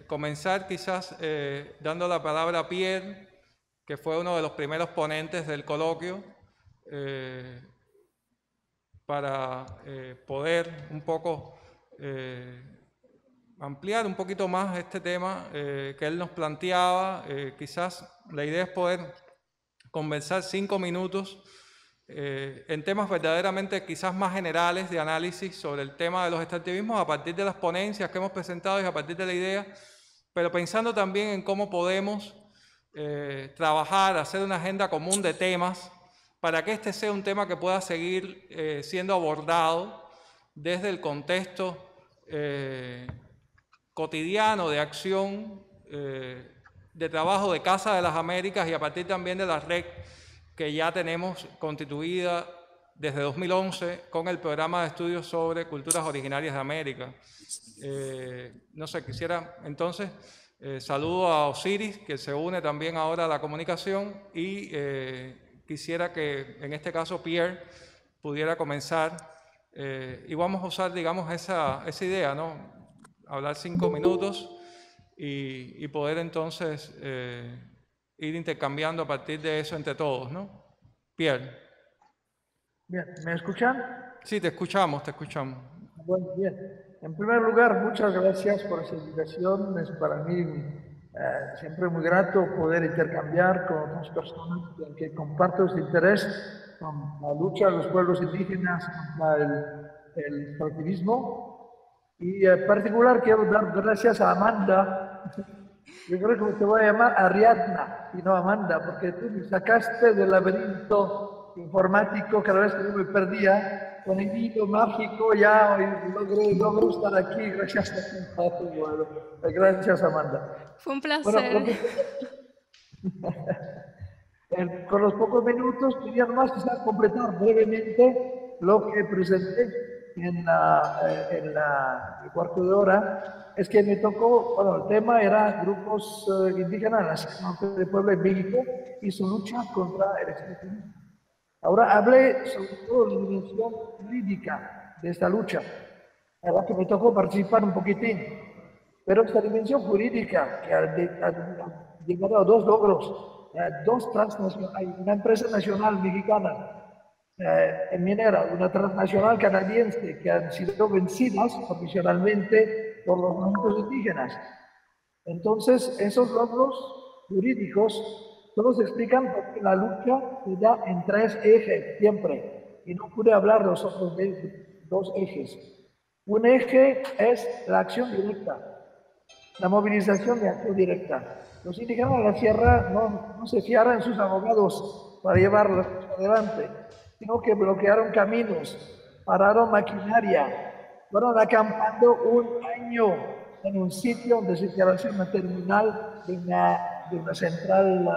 Comenzar quizás dando la palabra a Pierre, que fue uno de los primeros ponentes del coloquio, para poder un poco ampliar un poquito más este tema que él nos planteaba. Quizás la idea es poder conversar 5 minutos en temas verdaderamente quizás más generales de análisis sobre el tema de los extractivismos a partir de las ponencias que hemos presentado y a partir de la idea, pero pensando también en cómo podemos trabajar, hacer una agenda común de temas para que este sea un tema que pueda seguir siendo abordado desde el contexto cotidiano de acción, de trabajo de Casa de las Américas y a partir también de la red que ya tenemos constituida desde 2011 con el programa de estudios sobre culturas originarias de América. No sé, quisiera entonces, saludo a Osiris, que se une también ahora a la comunicación, y quisiera que en este caso Pierre pudiera comenzar, y vamos a usar, digamos, esa idea, ¿no? Hablar 5 minutos y poder entonces ir intercambiando a partir de eso entre todos, ¿no? Pierre. Bien, ¿me escuchan? Sí, te escuchamos, te escuchamos. Bueno, bien. En primer lugar, muchas gracias por esa invitación. Es para mí siempre muy grato poder intercambiar con otras personas que comparto este interés con la lucha de los pueblos indígenas contra el extractivismo. Y en particular quiero dar gracias a Amanda. Yo creo que te voy a llamar Ariadna y no Amanda, porque tú me sacaste del laberinto informático cada vez que yo me perdía, con el hilo mágico ya logré estar aquí, gracias a ti. Bueno, gracias Amanda. Fue un placer. Bueno, con los pocos minutos quería nomás quizás completar brevemente lo que presenté en el cuarto de hora. Es que me tocó, bueno, el tema era grupos indígenas de Puebla en México y su lucha contra el extremismo. Ahora hablé sobre todo la dimensión jurídica de esta lucha, a la que me tocó participar un poquitín. Pero esta dimensión jurídica que ha llegado a dos logros, dos transnacionales, hay una empresa nacional mexicana minera, una transnacional canadiense que han sido vencidas oficialmente por los movimientos indígenas. Entonces, esos logros jurídicos todos explican por qué la lucha se da en 3 ejes siempre, y no pude hablar de los otros 2 ejes. Un eje es la acción directa, la movilización de acción directa. Los indígenas de la sierra no se fiaron en sus abogados para llevarlos adelante, sino que bloquearon caminos, pararon maquinaria, fueron acampando un año en un sitio donde se quiere hacer una terminal de una central,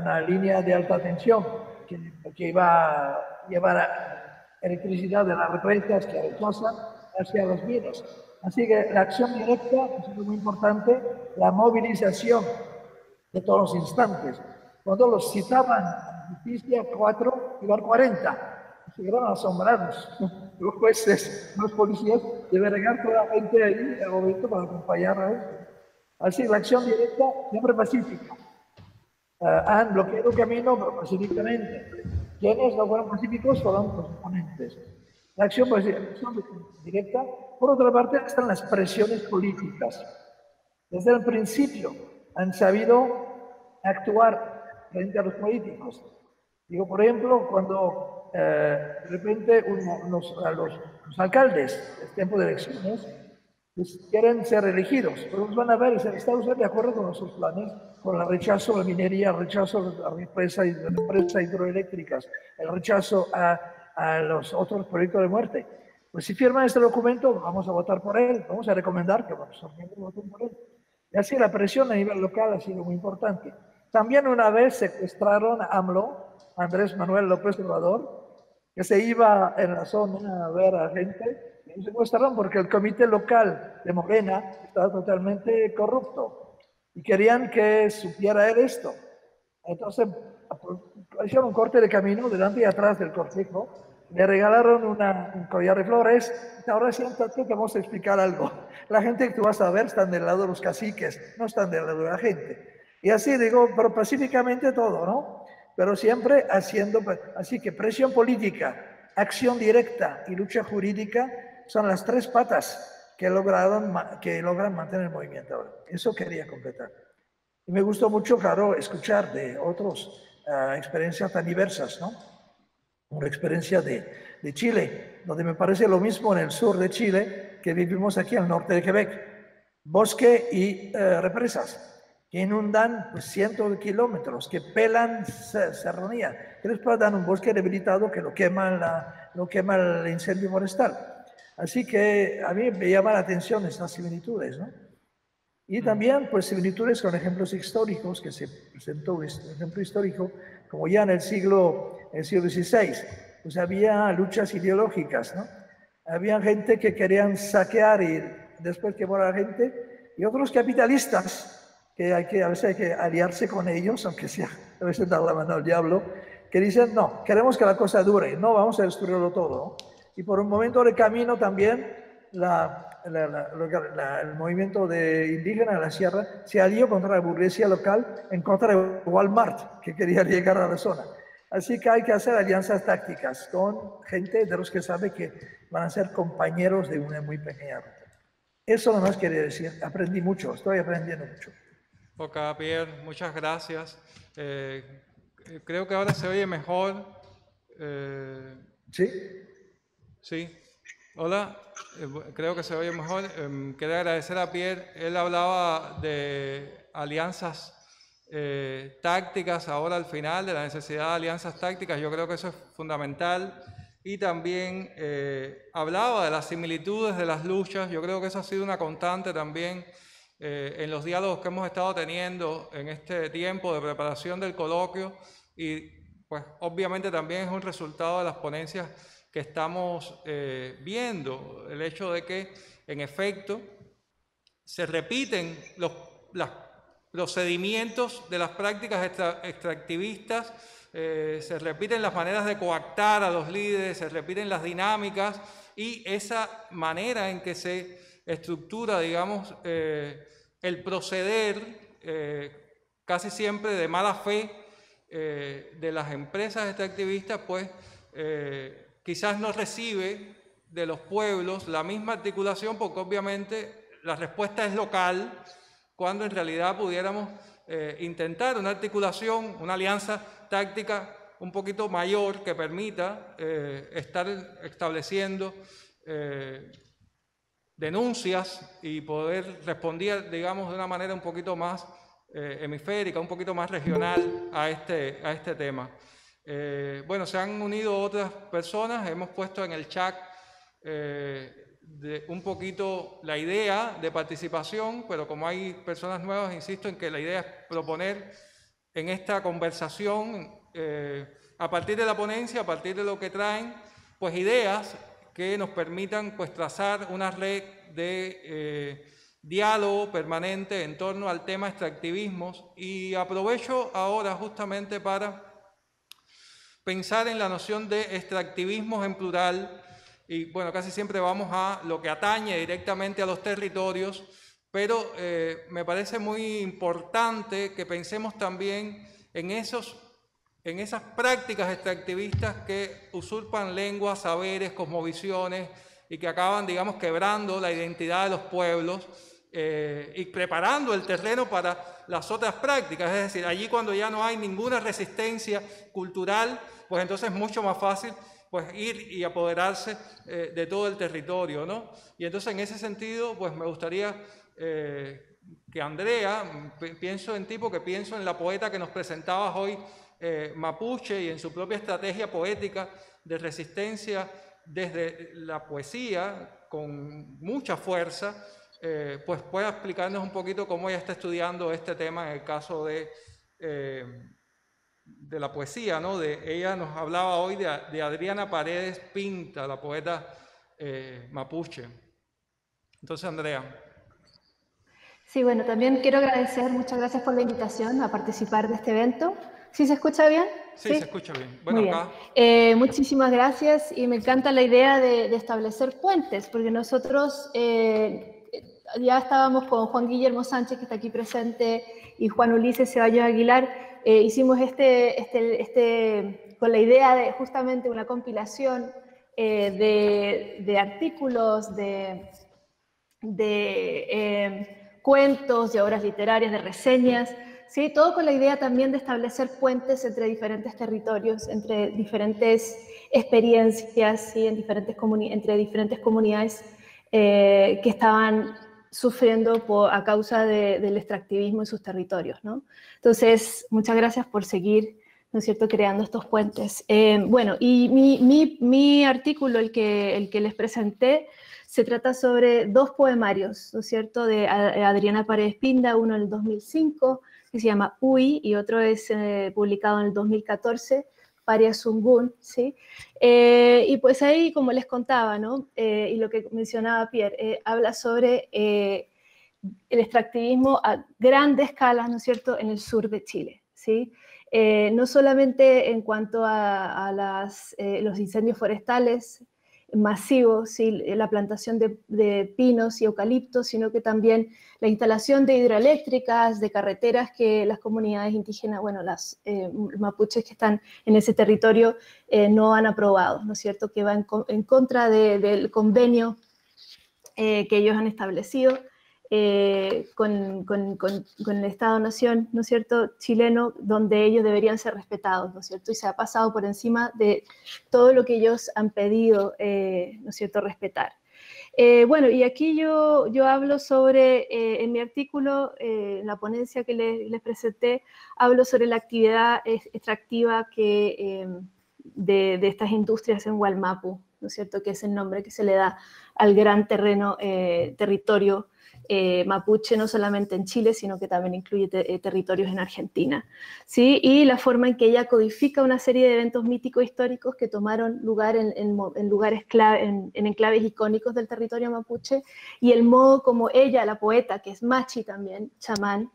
una línea de alta tensión que iba a llevar electricidad de las represas que rechazan hacia los minas. Así que la acción directa es muy importante, la movilización de todos los instantes. Cuando los citaban a la justicia 4, iban 40. Se quedaron asombrados. Los jueces, los policías, deben regar toda la gente ahí al momento para acompañar a él. Así, la acción directa siempre pacífica. Han bloqueado el camino, pero pacíficamente. Quienes no fueron pacíficos fueron los oponentes. La acción directa, por otra parte, están las presiones políticas. Desde el principio han sabido actuar frente a los políticos. Digo, por ejemplo, cuando de repente los alcaldes, en tiempo de elecciones, pues, quieren ser elegidos, pero nos van a ver, ¿está usted de acuerdo con nuestros planes? Con el rechazo a la minería, el rechazo a las empresas hidroeléctricas, el rechazo a los otros proyectos de muerte. Pues si firman este documento, vamos a votar por él, vamos a recomendar que nuestros miembros voten por él. Y así la presión a nivel local ha sido muy importante. También una vez secuestraron a AMLO, Andrés Manuel López Obrador, que se iba en la zona a ver a gente, y secuestraron porque el comité local de Morena estaba totalmente corrupto y querían que supiera él esto. Entonces hicieron un corte de camino delante y atrás del cortejo me regalaron un collar de flores. Ahora siéntate que vamos a explicar algo. La gente que tú vas a ver están del lado de los caciques, no están del lado de la gente. Y así digo, pero pacíficamente todo, ¿no? Pero siempre haciendo, así que presión política, acción directa y lucha jurídica son las tres patas que logran mantener el movimiento ahora. Eso quería completar. Y me gustó mucho, claro, escuchar de otros experiencias tan diversas, ¿no? Una experiencia de Chile, donde me parece lo mismo en el sur de Chile que vivimos aquí al norte de Quebec. Bosque y represas que inundan pues, cientos de kilómetros, que pelan serranía, que después dan un bosque debilitado que lo quema el incendio forestal. Así que a mí me llama la atención estas similitudes, ¿no? Y también, pues, similitudes con ejemplos históricos, que se presentó un ejemplo histórico, como ya en el siglo XVI, pues había luchas ideológicas, ¿no? Había gente que querían saquear y después quemar a la gente, y otros capitalistas, que a veces hay que aliarse con ellos, aunque sea a veces dar la mano al diablo, que dicen, no, queremos que la cosa dure, no vamos a destruirlo todo, ¿no? Y por un momento de camino también el movimiento de indígena de la sierra se alió contra la burguesía local en contra de Walmart, que quería llegar a la zona. Así que hay que hacer alianzas tácticas con gente de los que sabe que van a ser compañeros de una muy pequeña ruta. Eso nomás quería decir. Aprendí mucho, estoy aprendiendo mucho. Ok, Pierre, muchas gracias. Creo que ahora se oye mejor. ¿Sí? Sí. Hola, creo que se oye mejor. Quería agradecer a Pierre. Él hablaba de alianzas tácticas ahora al final, de la necesidad de alianzas tácticas. Yo creo que eso es fundamental. Y también hablaba de las similitudes de las luchas. Yo creo que eso ha sido una constante también en los diálogos que hemos estado teniendo en este tiempo de preparación del coloquio. Y pues obviamente también es un resultado de las ponencias que estamos viendo, el hecho de que en efecto se repiten los procedimientos de las prácticas extractivistas, se repiten las maneras de coactar a los líderes, se repiten las dinámicas y esa manera en que se estructura, digamos, el proceder casi siempre de mala fe de las empresas extractivistas, pues quizás no recibe de los pueblos la misma articulación, porque obviamente la respuesta es local, cuando en realidad pudiéramos intentar una articulación, una alianza táctica un poquito mayor que permita estar estableciendo denuncias y poder responder, digamos, de una manera un poquito más hemisférica, un poquito más regional a este tema. Bueno, se han unido otras personas, hemos puesto en el chat un poquito la idea de participación, pero como hay personas nuevas, insisto en que la idea es proponer en esta conversación, a partir de la ponencia, a partir de lo que traen, pues ideas que nos permitan pues trazar una red de diálogo permanente en torno al tema extractivismos. Y aprovecho ahora justamente para pensar en la noción de extractivismos en plural, y bueno, casi siempre vamos a lo que atañe directamente a los territorios, pero me parece muy importante que pensemos también en esas prácticas extractivistas que usurpan lenguas, saberes, cosmovisiones y que acaban, digamos, quebrando la identidad de los pueblos y preparando el terreno para las otras prácticas. Es decir, allí cuando ya no hay ninguna resistencia cultural, pues entonces es mucho más fácil pues ir y apoderarse de todo el territorio, ¿no? Y entonces en ese sentido, pues me gustaría que Andrea, pienso en ti porque pienso en la poeta que nos presentabas hoy, mapuche, y en su propia estrategia poética de resistencia desde la poesía, con mucha fuerza, pues pueda explicarnos un poquito cómo ella está estudiando este tema en el caso de la poesía, ¿no? Ella nos hablaba hoy de Adriana Paredes Pinta, la poeta mapuche. Entonces, Andrea. Sí, bueno, también quiero agradecer, muchas gracias por la invitación a participar de este evento. ¿Sí se escucha bien? Sí, se escucha bien. Bueno, muy acá. bien. Muchísimas gracias y me encanta la idea de establecer puentes, porque nosotros ya estábamos con Juan Guillermo Sánchez, que está aquí presente, y Juan Ulises Ceballos Aguilar. Hicimos con la idea de justamente una compilación de artículos, de cuentos, de obras literarias, de reseñas, ¿sí? Todo con la idea también de establecer puentes entre diferentes territorios, entre diferentes experiencias, ¿sí? Entre diferentes comunidades que estaban sufriendo a causa del extractivismo en sus territorios, ¿no? Entonces, muchas gracias por seguir, ¿no es cierto?, creando estos puentes. Bueno, y mi artículo, el que les presenté, se trata sobre dos poemarios, ¿no es cierto?, de Adriana Paredes Pinda, uno en el 2005, que se llama Uy, y otro es publicado en el 2014, Paria Sungun, ¿sí? Y pues ahí, como les contaba, ¿no?, y lo que mencionaba Pierre, habla sobre el extractivismo a grande escala, ¿no es cierto?, en el sur de Chile, ¿sí? No solamente en cuanto a los incendios forestales masivos, ¿sí?, la plantación de pinos y eucaliptos, sino que también la instalación de hidroeléctricas, de carreteras que las comunidades indígenas, bueno, las mapuches que están en ese territorio no han aprobado, ¿no es cierto?, que va en contra del convenio que ellos han establecido con el Estado-Nación, ¿no es cierto?, chileno, donde ellos deberían ser respetados, ¿no es cierto?, y se ha pasado por encima de todo lo que ellos han pedido, ¿no es cierto?, respetar. Bueno, y aquí yo hablo sobre, en mi artículo, en la ponencia que les presenté, hablo sobre la actividad extractiva de estas industrias en Wallmapu, ¿no es cierto?, que es el nombre que se le da al gran territorio mapuche, no solamente en Chile, sino que también incluye territorios en Argentina, ¿sí? Y la forma en que ella codifica una serie de eventos míticos históricos que tomaron lugar en lugares clave, en enclaves icónicos del territorio mapuche, y el modo como ella, la poeta, que es machi también, chamán,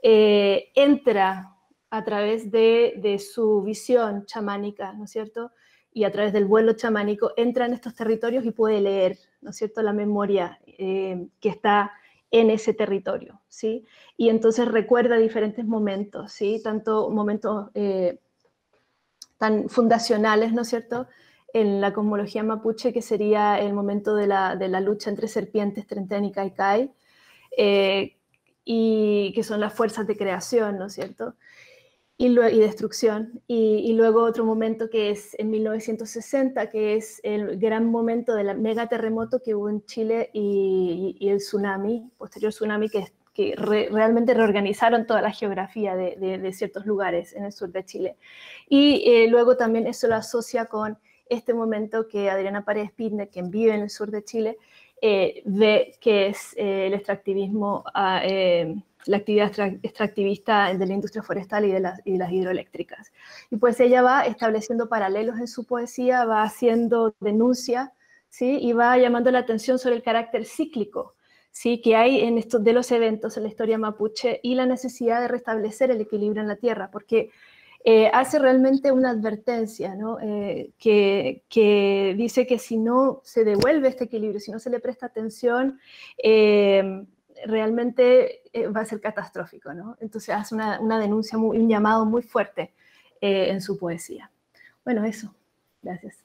entra a través de su visión chamánica, ¿no es cierto?, y a través del vuelo chamánico entra en estos territorios y puede leer, ¿no es cierto?, la memoria que está en ese territorio, ¿sí? Y entonces recuerda diferentes momentos, ¿sí?, tanto momentos tan fundacionales, ¿no es cierto?, en la cosmología mapuche, que sería el momento de la lucha entre serpientes, Trentén y Caicay, y que son las fuerzas de creación, ¿no es cierto?, y destrucción, y luego otro momento que es en 1960, que es el gran momento del megaterremoto que hubo en Chile y el tsunami, posterior tsunami, que realmente reorganizaron toda la geografía de ciertos lugares en el sur de Chile. Y luego también eso lo asocia con este momento que Adriana Paredes Pinda, quien vive en el sur de Chile, ve que es el extractivismo, la actividad extractivista de la industria forestal y de las hidroeléctricas. Y pues ella va estableciendo paralelos en su poesía, va haciendo denuncia, ¿sí?, y va llamando la atención sobre el carácter cíclico, ¿sí?, que hay en estos de los eventos en la historia mapuche y la necesidad de restablecer el equilibrio en la tierra, porque hace realmente una advertencia, ¿no?, que dice que si no se devuelve este equilibrio, si no se le presta atención, realmente va a ser catastrófico, ¿no? Entonces hace una denuncia, un llamado muy fuerte en su poesía. Bueno, eso. Gracias.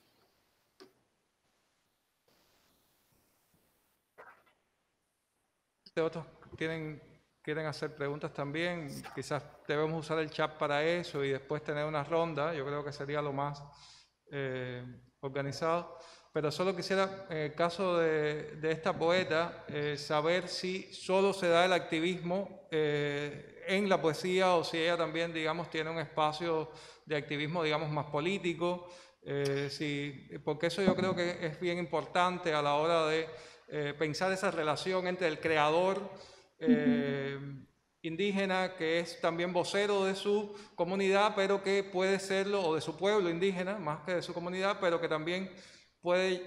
Otros quieren hacer preguntas también, quizás debemos usar el chat para eso y después tener una ronda, yo creo que sería lo más organizado, pero solo quisiera, en el caso de esta poeta, saber si solo se da el activismo en la poesía o si ella también, digamos, tiene un espacio de activismo, digamos, más político, porque eso yo creo que es bien importante a la hora de pensar esa relación entre el creador indígena, que es también vocero de su comunidad, pero que puede serlo, o de su pueblo indígena, más que de su comunidad, pero que también puede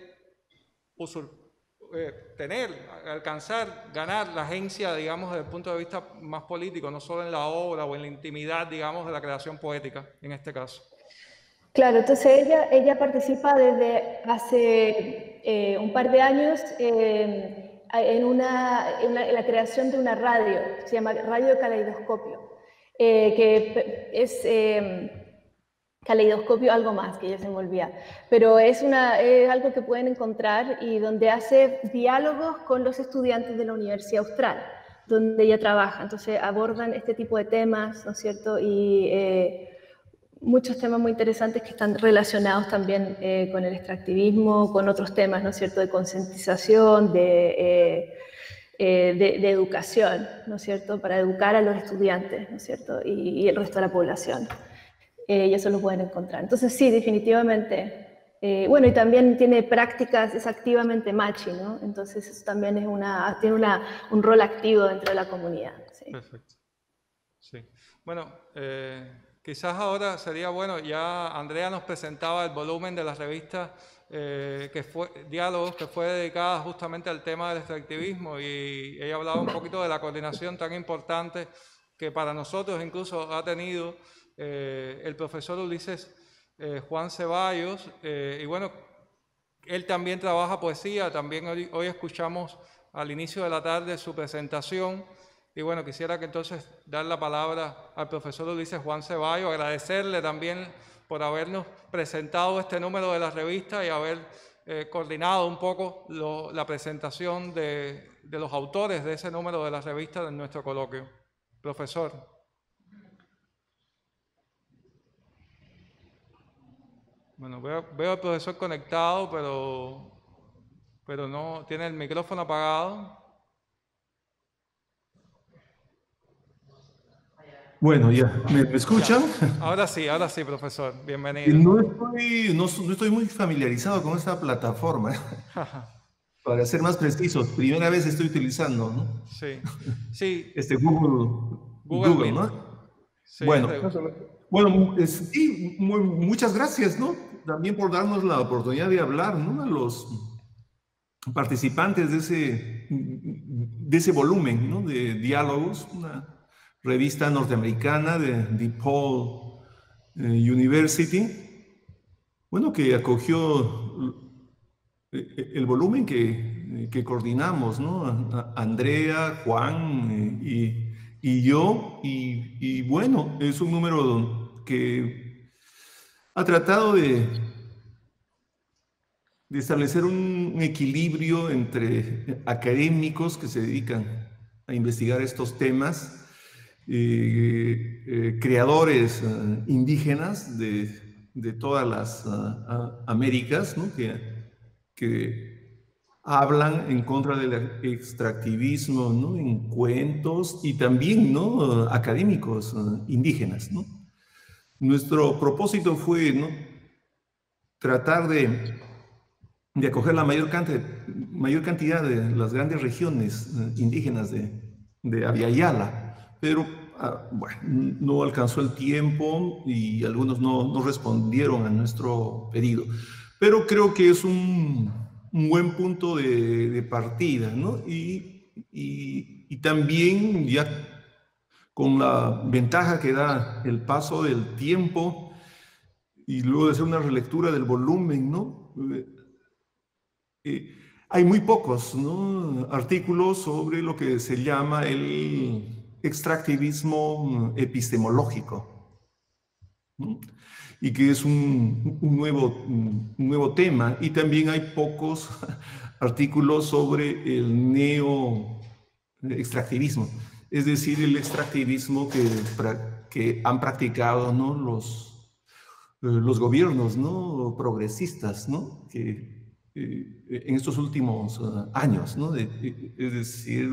alcanzar, ganar la agencia, digamos, desde el punto de vista más político, no solo en la obra o en la intimidad, digamos, de la creación poética, en este caso. Claro, entonces ella participa desde hace un par de años en la creación de una radio, se llama Radio Caleidoscopio, que es Caleidoscopio algo más, que ya se me olvida, pero es algo que pueden encontrar y donde hace diálogos con los estudiantes de la Universidad Austral, donde ella trabaja, entonces abordan este tipo de temas, ¿no es cierto? Y muchos temas muy interesantes que están relacionados también con el extractivismo, con otros temas, ¿no es cierto?, de concientización, de educación, ¿no es cierto?, para educar a los estudiantes, ¿no es cierto?, y el resto de la población. Y eso lo pueden encontrar. Entonces, sí, definitivamente. Bueno, y también tiene prácticas, es activamente machi, ¿no? Entonces, eso también es tiene un rol activo dentro de la comunidad. Sí. Perfecto. Sí. Bueno, quizás ahora sería bueno, ya Andrea nos presentaba el volumen de la revista Diálogos, que fue dedicada justamente al tema del extractivismo, y ella hablaba un poquito de la coordinación tan importante que para nosotros incluso ha tenido el profesor Ulises Juan Ceballos, y bueno, él también trabaja poesía, también hoy escuchamos al inicio de la tarde su presentación. Y bueno, quisiera que entonces dar la palabra al profesor Ulises Juan Ceballos, agradecerle también por habernos presentado este número de la revista y haber coordinado un poco la presentación de los autores de ese número de la revista en nuestro coloquio. Profesor. Bueno, veo al profesor conectado, pero no tiene el micrófono apagado. Bueno, ya, ¿me escuchan? Ahora sí, profesor. Bienvenido. No estoy muy familiarizado con esta plataforma. Para ser más precisos, primera vez estoy utilizando, ¿no? Sí, sí. Google, ¿no? Sí, bueno, sí, muchas gracias, ¿no? También por darnos la oportunidad de hablar, ¿no? A los participantes de ese volumen, ¿no? De diálogos, una revista norteamericana de DePaul University, bueno, que acogió el volumen que coordinamos, ¿no? Andrea, Juan y yo, y bueno, es un número que ha tratado de establecer un equilibrio entre académicos que se dedican a investigar estos temas, creadores indígenas de todas las Américas, ¿no? que hablan en contra del extractivismo, ¿no? En cuentos, y también, ¿no? Académicos indígenas, ¿no? Nuestro propósito fue, ¿no? Tratar de acoger la mayor cantidad de las grandes regiones indígenas de Abya Yala, pero bueno, no alcanzó el tiempo y algunos no respondieron a nuestro pedido. Pero creo que es un buen punto de partida, ¿no? Y también ya con la ventaja que da el paso del tiempo y luego de hacer una relectura del volumen, ¿no? Hay muy pocos, ¿no? Artículos sobre lo que se llama el extractivismo epistemológico, ¿no? Y que es un nuevo tema. Y también hay pocos artículos sobre el neo-extractivismo, es decir, el extractivismo que han practicado, ¿no? los gobiernos, ¿no? Progresistas, ¿no? En estos últimos años, ¿no? Es decir,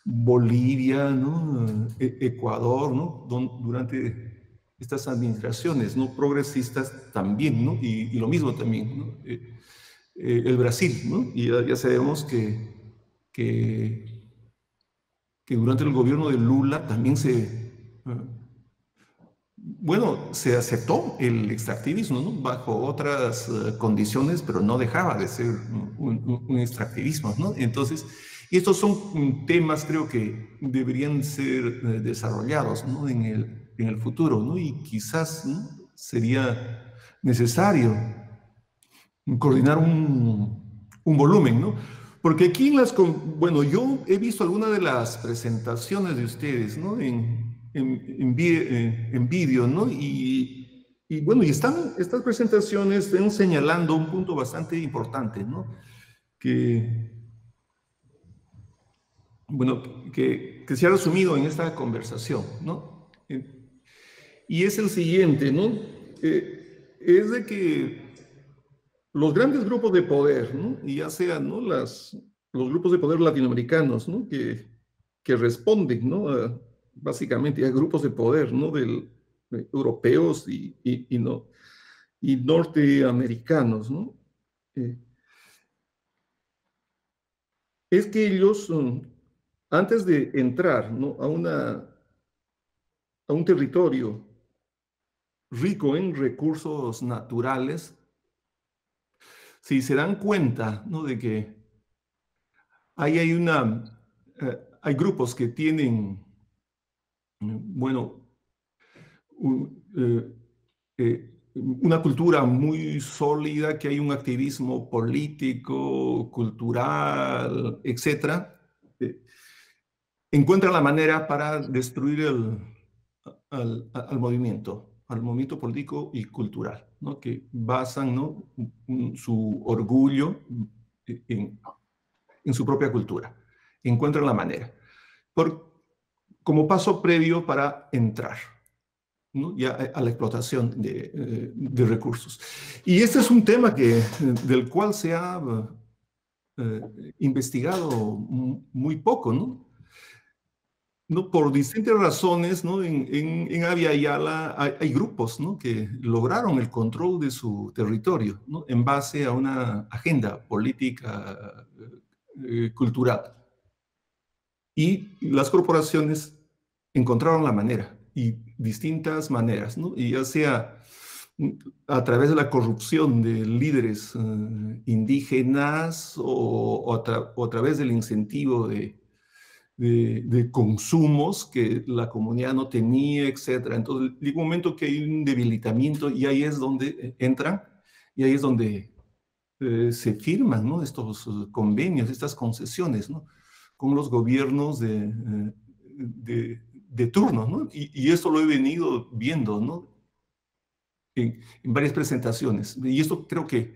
Bolivia, ¿no? Ecuador, ¿no? Durante estas administraciones, ¿no? Progresistas también, ¿no? Y lo mismo también, ¿no? El Brasil, ¿no? Y ya sabemos que durante el gobierno de Lula también se aceptó el extractivismo, ¿no? Bajo otras condiciones, pero no dejaba de ser un extractivismo, ¿no? Entonces, y estos son temas, creo que deberían ser desarrollados, ¿no? En el futuro, ¿no? Y quizás, ¿no? Sería necesario coordinar un volumen, ¿no? Porque aquí bueno, yo he visto algunas de las presentaciones de ustedes, ¿no? En vídeo, ¿no? Y bueno, y estas presentaciones están señalando un punto bastante importante, ¿no? Bueno, que se ha resumido en esta conversación, ¿no? Y es el siguiente, ¿no? Es de que los grandes grupos de poder, ¿no? Y ya sean, ¿no? Los grupos de poder latinoamericanos, ¿no? Que responden, ¿no? Básicamente a grupos de poder, ¿no? De europeos y norteamericanos, ¿no? Es que ellos, antes de entrar, ¿no? a un territorio rico en recursos naturales, si se dan cuenta, ¿no? De que hay grupos que tienen, bueno, una cultura muy sólida, que hay un activismo político, cultural, etcétera, encuentran la manera para destruir al movimiento político y cultural, ¿no? Que basan, ¿no? su orgullo en su propia cultura. Encuentran la manera. Como paso previo para entrar, ¿no? Ya a la explotación de recursos. Y este es un tema del cual se ha investigado muy poco, ¿no? ¿No? Por distintas razones, ¿no? En Abya Yala hay grupos, ¿no? Que lograron el control de su territorio, ¿no? En base a una agenda política cultural. Y las corporaciones encontraron la manera, y distintas maneras, ¿no? Y ya sea a través de la corrupción de líderes indígenas o a través del incentivo de consumos que la comunidad no tenía, etc. Entonces, llega un momento que hay un debilitamiento y ahí es donde entran y ahí es donde se firman, ¿no? Estos convenios, estas concesiones, ¿no? Con los gobiernos de turno, ¿no? Y esto lo he venido viendo, ¿no? En varias presentaciones. Y esto creo que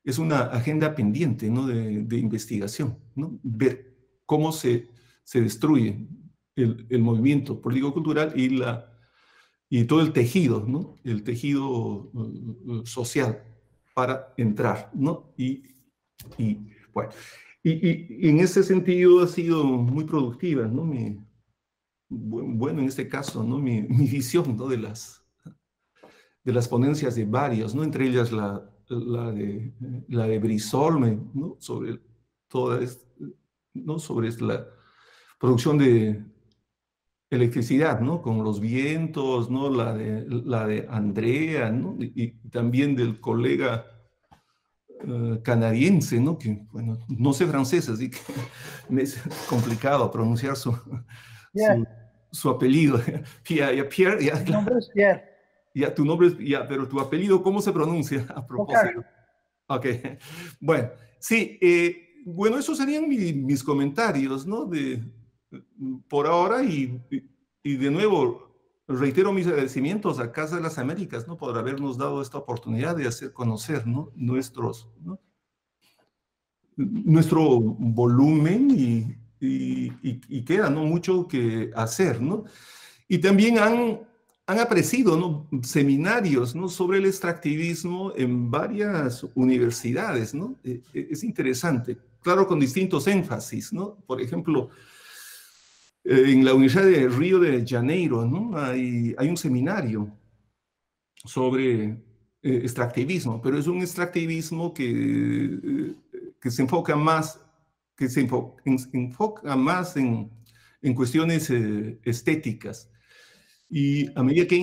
es una agenda pendiente, ¿no? de investigación, ¿no? Ver cómo se destruye el movimiento político-cultural y todo el tejido, ¿no? El tejido social para entrar, ¿no? Bueno, y en ese sentido ha sido muy productiva, ¿no? Bueno, en este caso, ¿no? Mi visión, ¿no? de las ponencias de varios, ¿no? Entre ellas la de Brisolme, ¿no? Sobre toda ¿no? Sobre la producción de electricidad, ¿no? Con los vientos, ¿no? La de Andrea, ¿no? Y también del colega canadiense, ¿no? Que, bueno, no sé francés, así que me es complicado pronunciar su apellido. Pierre, ya, Mi nombre es Pierre. Ya, tu nombre es, ya, pero tu apellido, ¿cómo se pronuncia a propósito? Ok, bueno, sí, bueno, esos serían mis comentarios, ¿no? Por ahora, y de nuevo, reitero mis agradecimientos a Casa de las Américas, ¿no? Por habernos dado esta oportunidad de hacer conocer, ¿no? Nuestro volumen y queda, ¿no? Mucho que hacer, ¿no? Y también han aparecido, ¿no? Seminarios, ¿no? Sobre el extractivismo en varias universidades, ¿no? Es interesante, claro, con distintos énfasis, ¿no? Por ejemplo, en la Universidad de Río de Janeiro, ¿no? Hay un seminario sobre extractivismo, pero es un extractivismo que se enfoca más, enfoca más en cuestiones estéticas. Y a medida que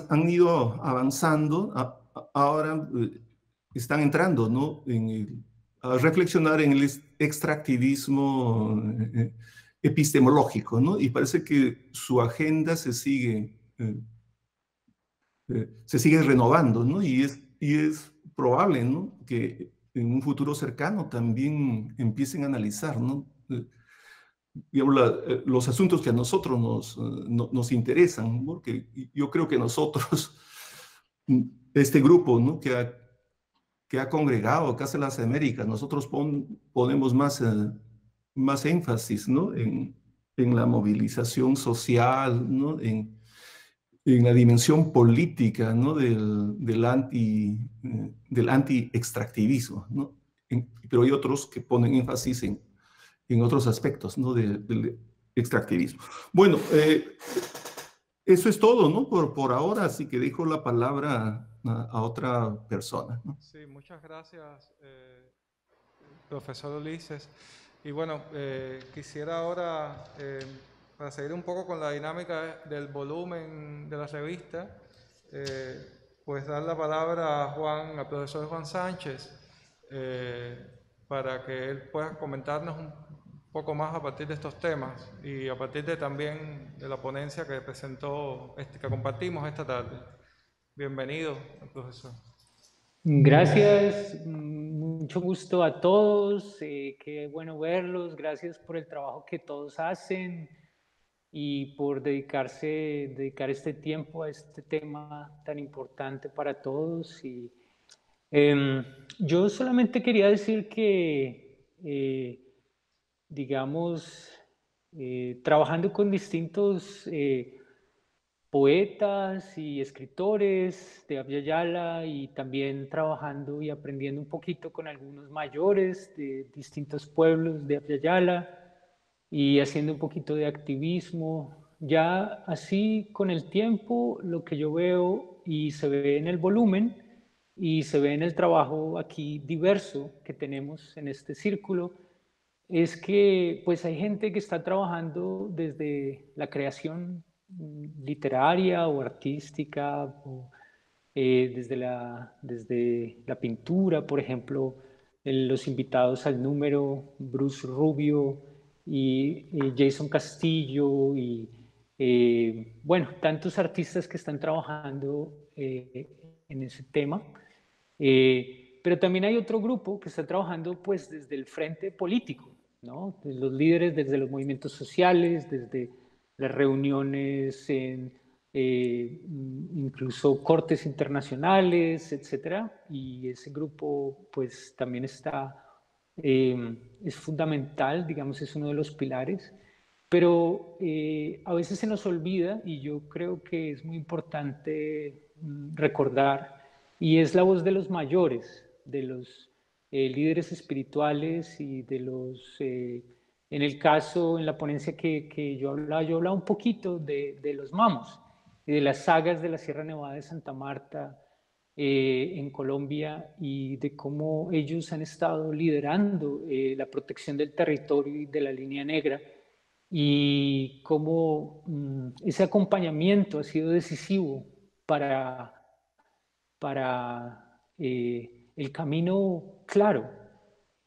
han ido avanzando, ahora están entrando, ¿no? A reflexionar en el extractivismo epistemológico, ¿no? Y parece que su agenda se sigue renovando, ¿no? Y y es probable, ¿no?, que en un futuro cercano también empiecen a analizar, ¿no?, digamos, los asuntos que a nosotros nos interesan, ¿no? Porque yo creo que nosotros, este grupo, ¿no?, que ha congregado Casa de las Américas, nosotros ponemos más énfasis, ¿no?, en la movilización social, ¿no?, en la dimensión política, ¿no?, del anti-extractivismo, ¿no? Pero hay otros que ponen énfasis en otros aspectos, ¿no?, del extractivismo. Bueno, eso es todo, ¿no?, por ahora, así que dejo la palabra a otra persona, ¿no? Sí, muchas gracias, profesor Ulises. Y bueno, quisiera ahora, para seguir un poco con la dinámica del volumen de la revista, pues dar la palabra al profesor Juan Sánchez, para que él pueda comentarnos un poco más a partir de estos temas y a partir también de la ponencia que presentó, que compartimos esta tarde. Bienvenido, profesor. Gracias, mucho gusto a todos, qué bueno verlos, gracias por el trabajo que todos hacen y por dedicar este tiempo a este tema tan importante para todos. Yo solamente quería decir que, digamos, trabajando con distintos poetas y escritores de Abya Yala y también trabajando y aprendiendo un poquito con algunos mayores de distintos pueblos de Abya Yala y haciendo un poquito de activismo. Ya así con el tiempo lo que yo veo y se ve en el volumen y se ve en el trabajo aquí diverso que tenemos en este círculo es que pues hay gente que está trabajando desde la creación literaria o artística, o, desde la pintura, por ejemplo, los invitados al número, Bruce Rubio y Jason Castillo y bueno, tantos artistas que están trabajando en ese tema. Pero también hay otro grupo que está trabajando pues desde el frente político, ¿no? Desde los líderes, desde los movimientos sociales, desde las reuniones en incluso cortes internacionales, etcétera. Y ese grupo pues también es fundamental, digamos, es uno de los pilares. Pero a veces se nos olvida, y yo creo que es muy importante recordar, y es la voz de los mayores, de los líderes espirituales y de los, en el caso, en la ponencia que yo hablaba un poquito de los mamos y de las sagas de la Sierra Nevada de Santa Marta en Colombia y de cómo ellos han estado liderando la protección del territorio y de la línea negra y cómo ese acompañamiento ha sido decisivo para el camino claro.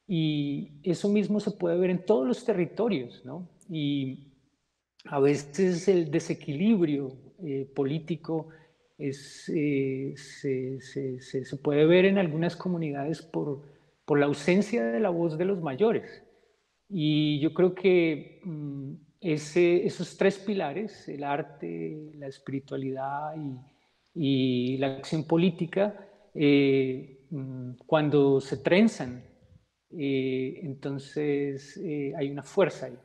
Y eso mismo se puede ver en todos los territorios, ¿no? Y a veces el desequilibrio político se puede ver en algunas comunidades por la ausencia de la voz de los mayores. Y yo creo que esos tres pilares, el arte, la espiritualidad y la acción política, cuando se trenzan, entonces hay una fuerza ahí.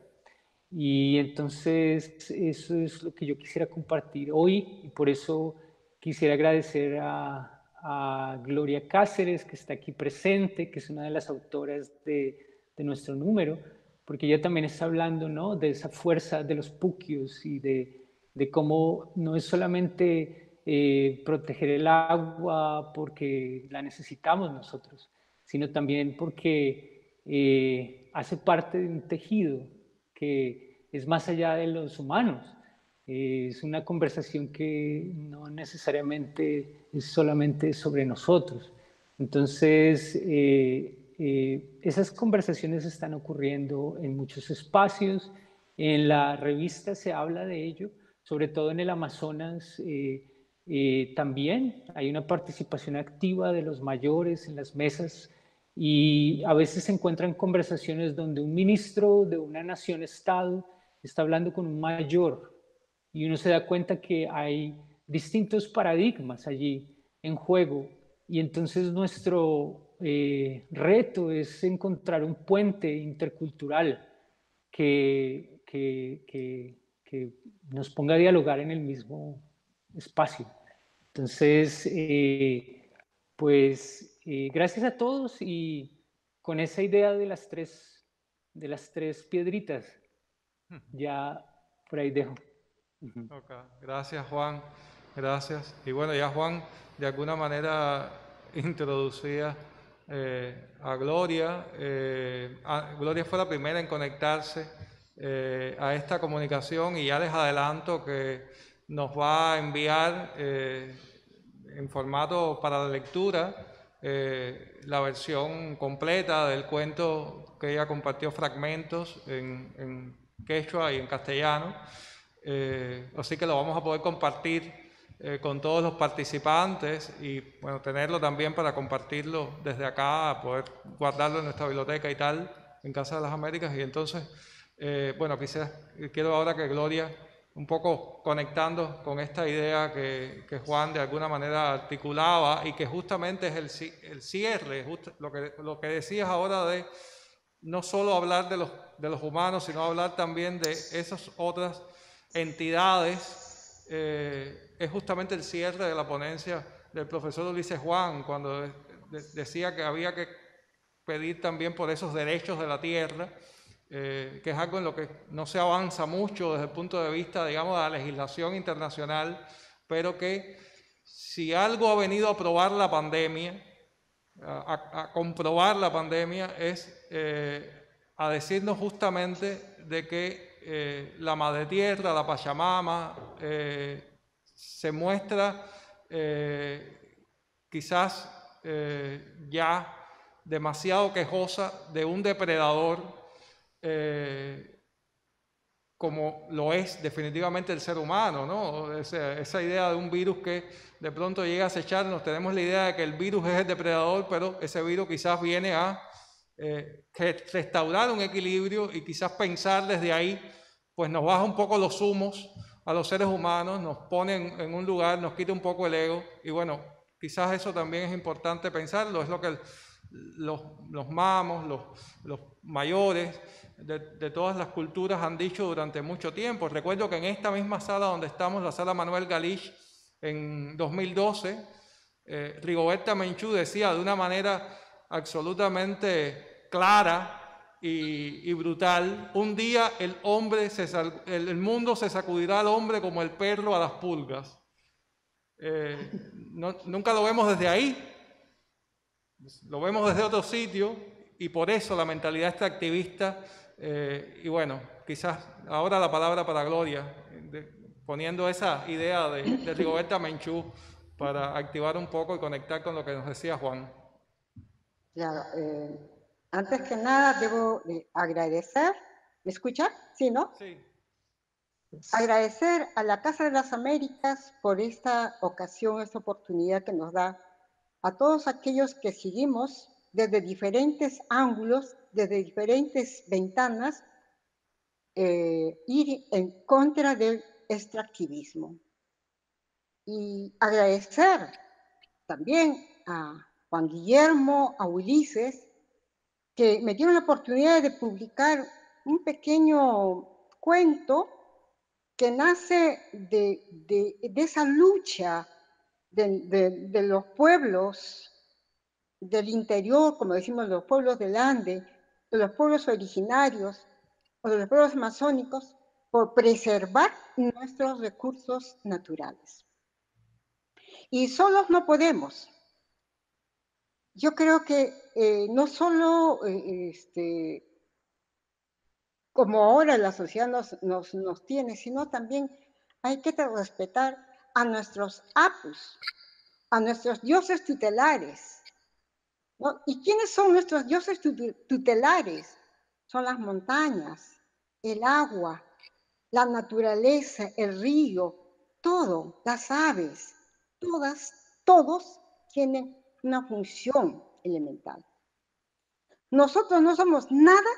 Y entonces eso es lo que yo quisiera compartir hoy y por eso quisiera agradecer a Gloria Cáceres, que está aquí presente, que es una de las autoras de nuestro número, porque ella también está hablando, ¿no?, de esa fuerza de los puquios y de cómo no es solamente proteger el agua porque la necesitamos nosotros, sino también porque hace parte de un tejido que es más allá de los humanos. Es una conversación que no necesariamente es solamente sobre nosotros. Entonces, esas conversaciones están ocurriendo en muchos espacios. En la revista se habla de ello, sobre todo en el Amazonas. También hay una participación activa de los mayores en las mesas y a veces se encuentran conversaciones donde un ministro de una nación-estado está hablando con un mayor y uno se da cuenta que hay distintos paradigmas allí en juego y entonces nuestro reto es encontrar un puente intercultural que nos ponga a dialogar en el mismo espacio. Entonces, pues gracias a todos y con esa idea de las tres piedritas, ya por ahí dejo. Okay. Gracias, Juan. Gracias. Y bueno, ya Juan de alguna manera introducía a Gloria. Gloria fue la primera en conectarse a esta comunicación y ya les adelanto que nos va a enviar en formato para la lectura la versión completa del cuento que ella compartió, fragmentos en quechua y en castellano. Así que lo vamos a poder compartir con todos los participantes y bueno, tenerlo también para compartirlo desde acá, poder guardarlo en nuestra biblioteca y tal, en Casa de las Américas. Y entonces, bueno, quiero ahora que Gloria, un poco conectando con esta idea que Juan de alguna manera articulaba y que justamente es el cierre, lo que decías ahora de no solo hablar de los humanos, sino hablar también de esas otras entidades, es justamente el cierre de la ponencia del profesor Ulises Juan, cuando decía que había que pedir también por esos derechos de la tierra, que es algo en lo que no se avanza mucho desde el punto de vista, digamos, de la legislación internacional, pero que si algo ha venido a probar la pandemia, a comprobar la pandemia, es a decirnos justamente de que la Madre Tierra, la Pachamama, se muestra quizás ya demasiado quejosa de un depredador como lo es definitivamente el ser humano, ¿no? Esa idea de un virus que de pronto llega a acecharnos, tenemos la idea de que el virus es el depredador, pero ese virus quizás viene a restaurar un equilibrio y quizás pensar desde ahí, pues nos baja un poco los humos a los seres humanos, nos pone en un lugar, nos quita un poco el ego y bueno, quizás eso también es importante pensarlo, es lo que los mamos, los mayores de todas las culturas han dicho durante mucho tiempo. Recuerdo que en esta misma sala donde estamos, la sala Manuel Galich, en 2012, Rigoberta Menchú decía de una manera absolutamente clara y brutal: un día el mundo se sacudirá al hombre como el perro a las pulgas. Nunca lo vemos desde ahí, lo vemos desde otro sitio y por eso la mentalidad extractivista. Y bueno, quizás ahora la palabra para Gloria, poniendo esa idea de Rigoberta Menchú para activar un poco y conectar con lo que nos decía Juan. Claro, antes que nada debo agradecer, ¿me escucha? ¿Sí, no? Sí. Agradecer a la Casa de las Américas por esta ocasión, esta oportunidad que nos da a todos aquellos que seguimos desde diferentes ángulos, desde diferentes ventanas, ir en contra del extractivismo. Y agradecer también a Juan Guillermo, a Ulises, que me dieron la oportunidad de publicar un pequeño cuento que nace de esa lucha de los pueblos del interior, como decimos, los pueblos del Ande, de los pueblos originarios o de los pueblos amazónicos, por preservar nuestros recursos naturales. Y solos no podemos. Yo creo que no solo como ahora la sociedad nos tiene, sino también hay que respetar a nuestros apus, a nuestros dioses tutelares, ¿no? ¿Y quiénes son nuestros dioses tutelares? Son las montañas, el agua, la naturaleza, el río, todo, las aves. todos tienen una función elemental. Nosotros no somos nada,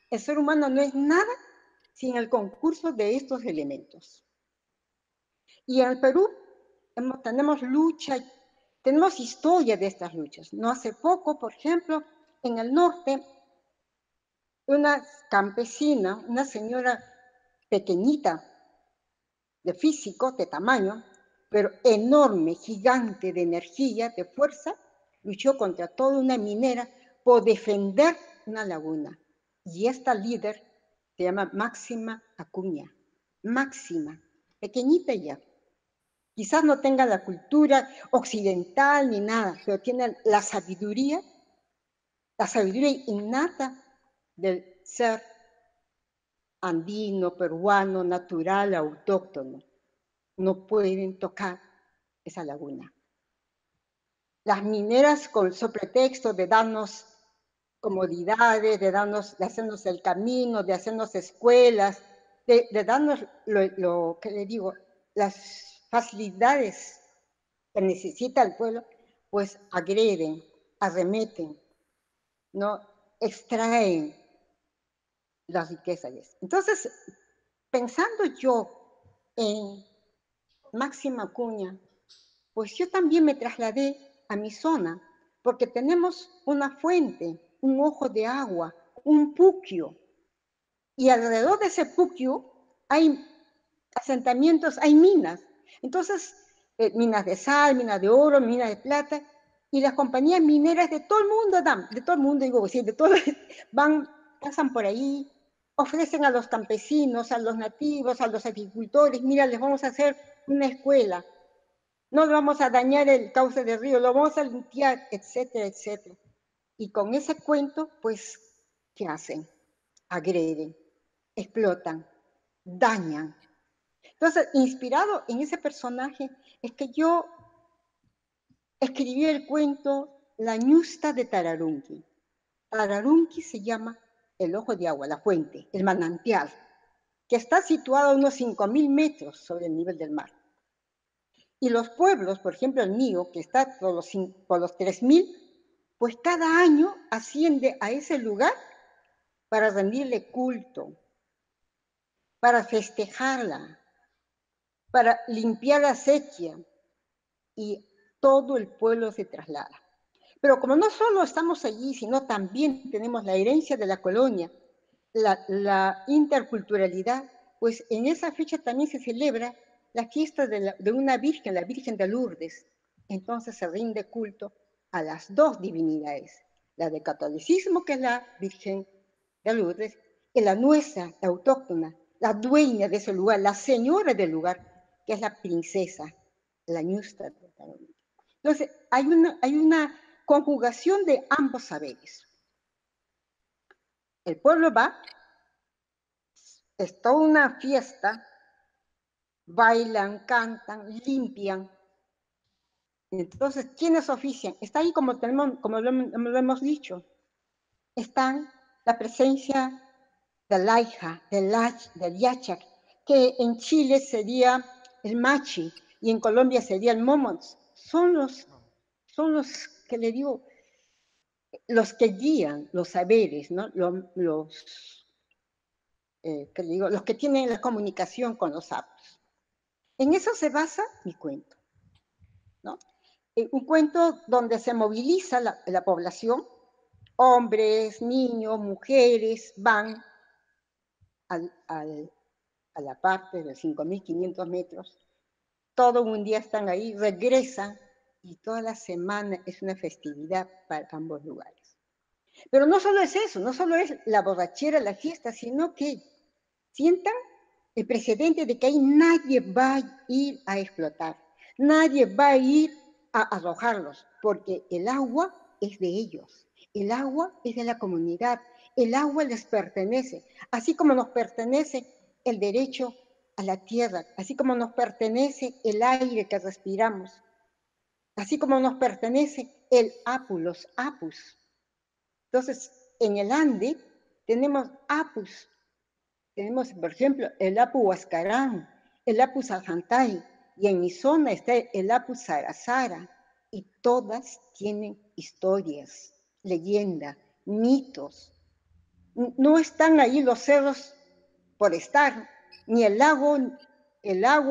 el ser humano no es nada sin el concurso de estos elementos. Y en el Perú tenemos lucha, tenemos historia de estas luchas. No hace poco, por ejemplo, en el norte, una campesina, una señora pequeñita, de físico, de tamaño, pero enorme, gigante de energía, de fuerza, luchó contra toda una minera por defender una laguna. Y esta líder se llama Máxima Acuña. Máxima, pequeñita ya. Quizás no tenga la cultura occidental ni nada, pero tiene la sabiduría innata del ser andino, peruano, natural, autóctono. No pueden tocar esa laguna. Las mineras, con su pretexto de darnos comodidades, de hacernos el camino, de hacernos escuelas, de darnos lo que le digo, las facilidades que necesita el pueblo, pues agreden, arremeten, ¿no? Extraen las riquezas. Entonces, pensando yo en Máxima Acuña, pues yo también me trasladé a mi zona, porque tenemos una fuente, un ojo de agua, un puquio, y alrededor de ese puquio hay asentamientos, hay minas. Entonces, minas de sal, minas de oro, minas de plata, y las compañías mineras de todo el mundo, digo, sí, de todos, pasan por ahí, ofrecen a los campesinos, a los nativos, a los agricultores, mira, les vamos a hacer una escuela, no vamos a dañar el cauce del río, lo vamos a limpiar, etcétera, etcétera. Y con ese cuento, pues, ¿qué hacen? Agreden, explotan, dañan. Entonces, inspirado en ese personaje, es que yo escribí el cuento La ñusta de Tararunqui. Tararunqui se llama el ojo de agua, la fuente, el manantial, que está situado a unos 5.000 metros sobre el nivel del mar. Y los pueblos, por ejemplo el mío, que está por los 3.000, pues cada año asciende a ese lugar para rendirle culto, para festejarla, para limpiar la sequía, y todo el pueblo se traslada. Pero como no solo estamos allí, sino también tenemos la herencia de la colonia, la interculturalidad, pues en esa fecha también se celebra la fiesta de una virgen, la Virgen de Lourdes. Entonces se rinde culto a las dos divinidades, la del catolicismo, que es la Virgen de Lourdes, y la nuestra, la autóctona, la dueña de ese lugar, la señora del lugar, que es la princesa, la ñusta. Entonces hay una conjugación de ambos saberes. El pueblo va, es toda una fiesta, bailan, cantan, limpian. Entonces, ¿quiénes ofician? Está ahí, como lo hemos dicho, están la presencia del Laija, del Yachak, que en Chile sería el Machi y en Colombia sería el Momots. Son los que le digo, los que guían los saberes, ¿no? Los que tienen la comunicación con los sapos. En eso se basa mi cuento, ¿no? Un cuento donde se moviliza la población, hombres, niños, mujeres, van a la parte de 5.500 metros, todo un día están ahí, regresan, y toda la semana es una festividad para ambos lugares. Pero no solo es eso, no solo es la borrachera, la fiesta, sino que sientan el precedente de que ahí nadie va a ir a explotar, nadie va a ir a arrojarlos, porque el agua es de ellos, el agua es de la comunidad, el agua les pertenece, así como nos pertenece el derecho a la tierra, así como nos pertenece el aire que respiramos, así como nos pertenece el apu, los apus. Entonces, en el Ande tenemos apus. Tenemos, por ejemplo, el apu huascarán, el apu sajantay, y en mi zona está el Apu Sarasara, y todas tienen historias, leyendas, mitos. No están ahí los cerros por estar, ni el lago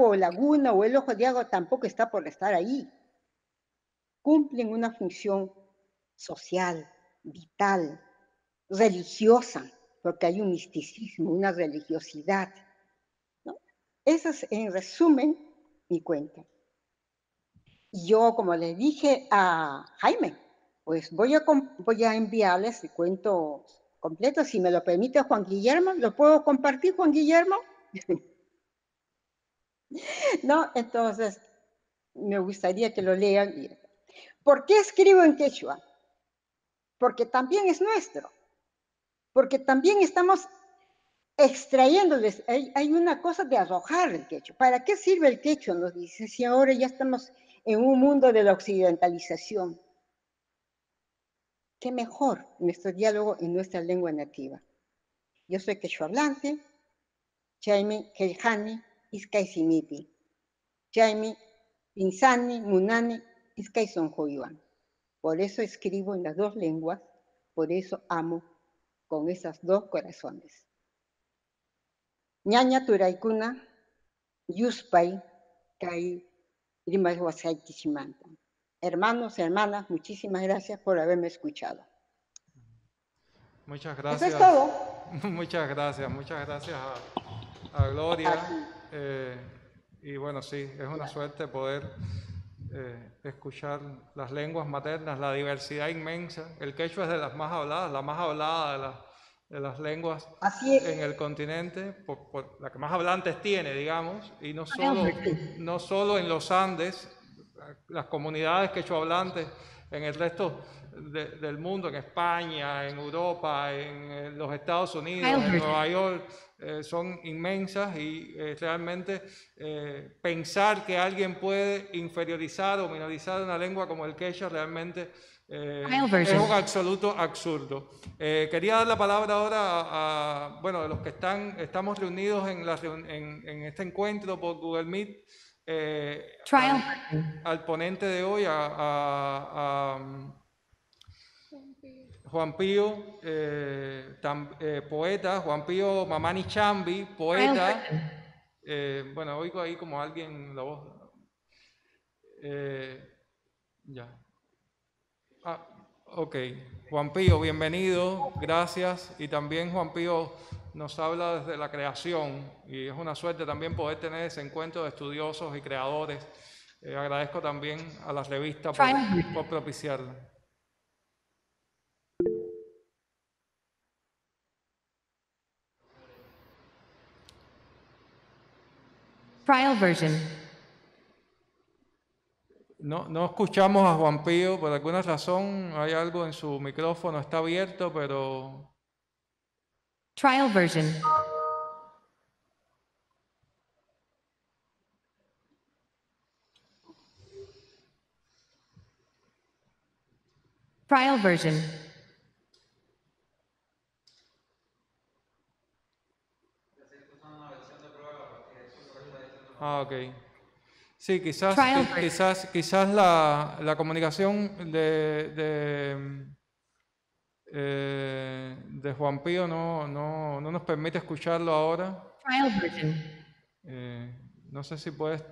o laguna o el ojo de agua tampoco está por estar ahí. Cumplen una función social, vital, religiosa, porque hay un misticismo, una religiosidad, ¿no? Esa es, en resumen, mi cuento. Yo, como le dije a Jaime, pues voy a enviarles el cuento completo, si me lo permite Juan Guillermo. ¿Lo puedo compartir, Juan Guillermo? No, entonces me gustaría que lo lean. ¿Por qué escribo en quechua? Porque también es nuestro, porque también estamos extrayéndoles. Hay una cosa de arrojar el quechua. ¿Para qué sirve el quechua? Nos dice, si ahora ya estamos en un mundo de la occidentalización. ¿Qué mejor nuestro diálogo en nuestra lengua nativa? Yo soy quechua hablante, Chaimi, Keljani, Iskay Simipi. Chaimi, Insani, Munani, Iskay Sonjoyuan. Por eso escribo en las dos lenguas, por eso amo con esas dos corazones. Ñaña Turaikuna, Yuspay, Kai, Rimas Huasayquishimanta. Hermanos, hermanas, muchísimas gracias por haberme escuchado. Muchas gracias. Eso es todo. Muchas gracias a Gloria. Y bueno, sí, es una suerte poder escuchar las lenguas maternas, la diversidad inmensa. El quechua es de las más habladas, la más hablada de las lenguas en el continente, por la que más hablantes tiene, digamos, y no solo en los Andes, las comunidades quechohablantes en el resto del mundo, en España, en Europa, en los Estados Unidos, en Nueva York, son inmensas, y realmente pensar que alguien puede inferiorizar o minorizar una lengua como el quechua realmente es un absoluto absurdo. Quería dar la palabra ahora a los que estamos reunidos en este encuentro por Google Meet, al ponente de hoy, a Juan Pío, poeta, Juan Pío Mamani Chambi, poeta. Bueno, oigo ahí como alguien la voz. Ya. Ok. Juan Pío, bienvenido, gracias. Y también Juan Pío nos habla desde la creación, y es una suerte también poder tener ese encuentro de estudiosos y creadores. Agradezco también a la revista por propiciarla. Trial version. No escuchamos a Juan Pío, por alguna razón hay algo en su micrófono, está abierto, pero... Trial version. Trial version. Ok. Sí, quizás la comunicación de Juan Pío no nos permite escucharlo ahora. Trial version. No sé si puedes...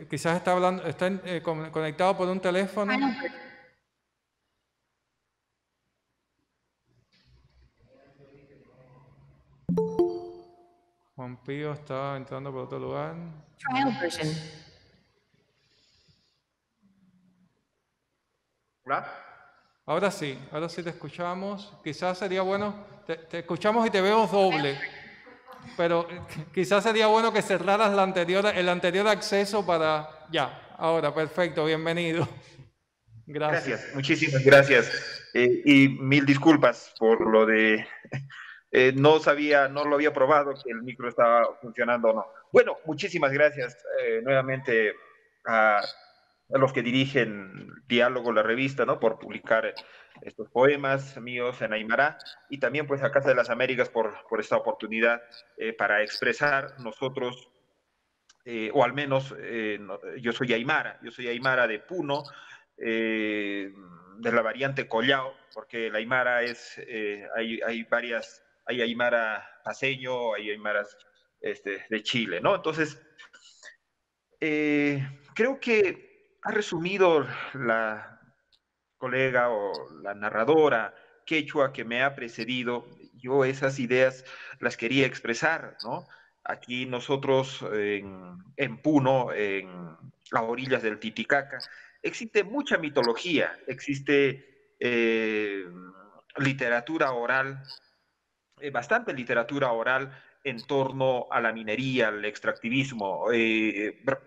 quizás está conectado por un teléfono. Juan Pío está entrando por otro lugar. Trial version. ¿Hola? Ahora sí te escuchamos. Quizás sería bueno, te escuchamos y te vemos doble, pero quizás sería bueno que cerraras el anterior acceso para... Ya, ahora, perfecto, bienvenido. Gracias, muchísimas gracias. Y mil disculpas por lo de... no lo había probado que el micro estaba funcionando o no. Bueno, muchísimas gracias nuevamente a los que dirigen Diálogo, la revista, ¿no? Por publicar estos poemas míos en aymara, y también pues a Casa de las Américas por esta oportunidad para expresar nosotros, o al menos yo soy aymara de Puno, de la variante Collao, porque el aymara es, hay varias, hay aymara paseño, hay aymaras de Chile, ¿no? Entonces, creo que ha resumido la colega o la narradora quechua que me ha precedido. Yo esas ideas las quería expresar, ¿no? Aquí nosotros en Puno, a orillas del Titicaca, existe mucha mitología, existe literatura oral, bastante literatura oral en torno a la minería, al extractivismo,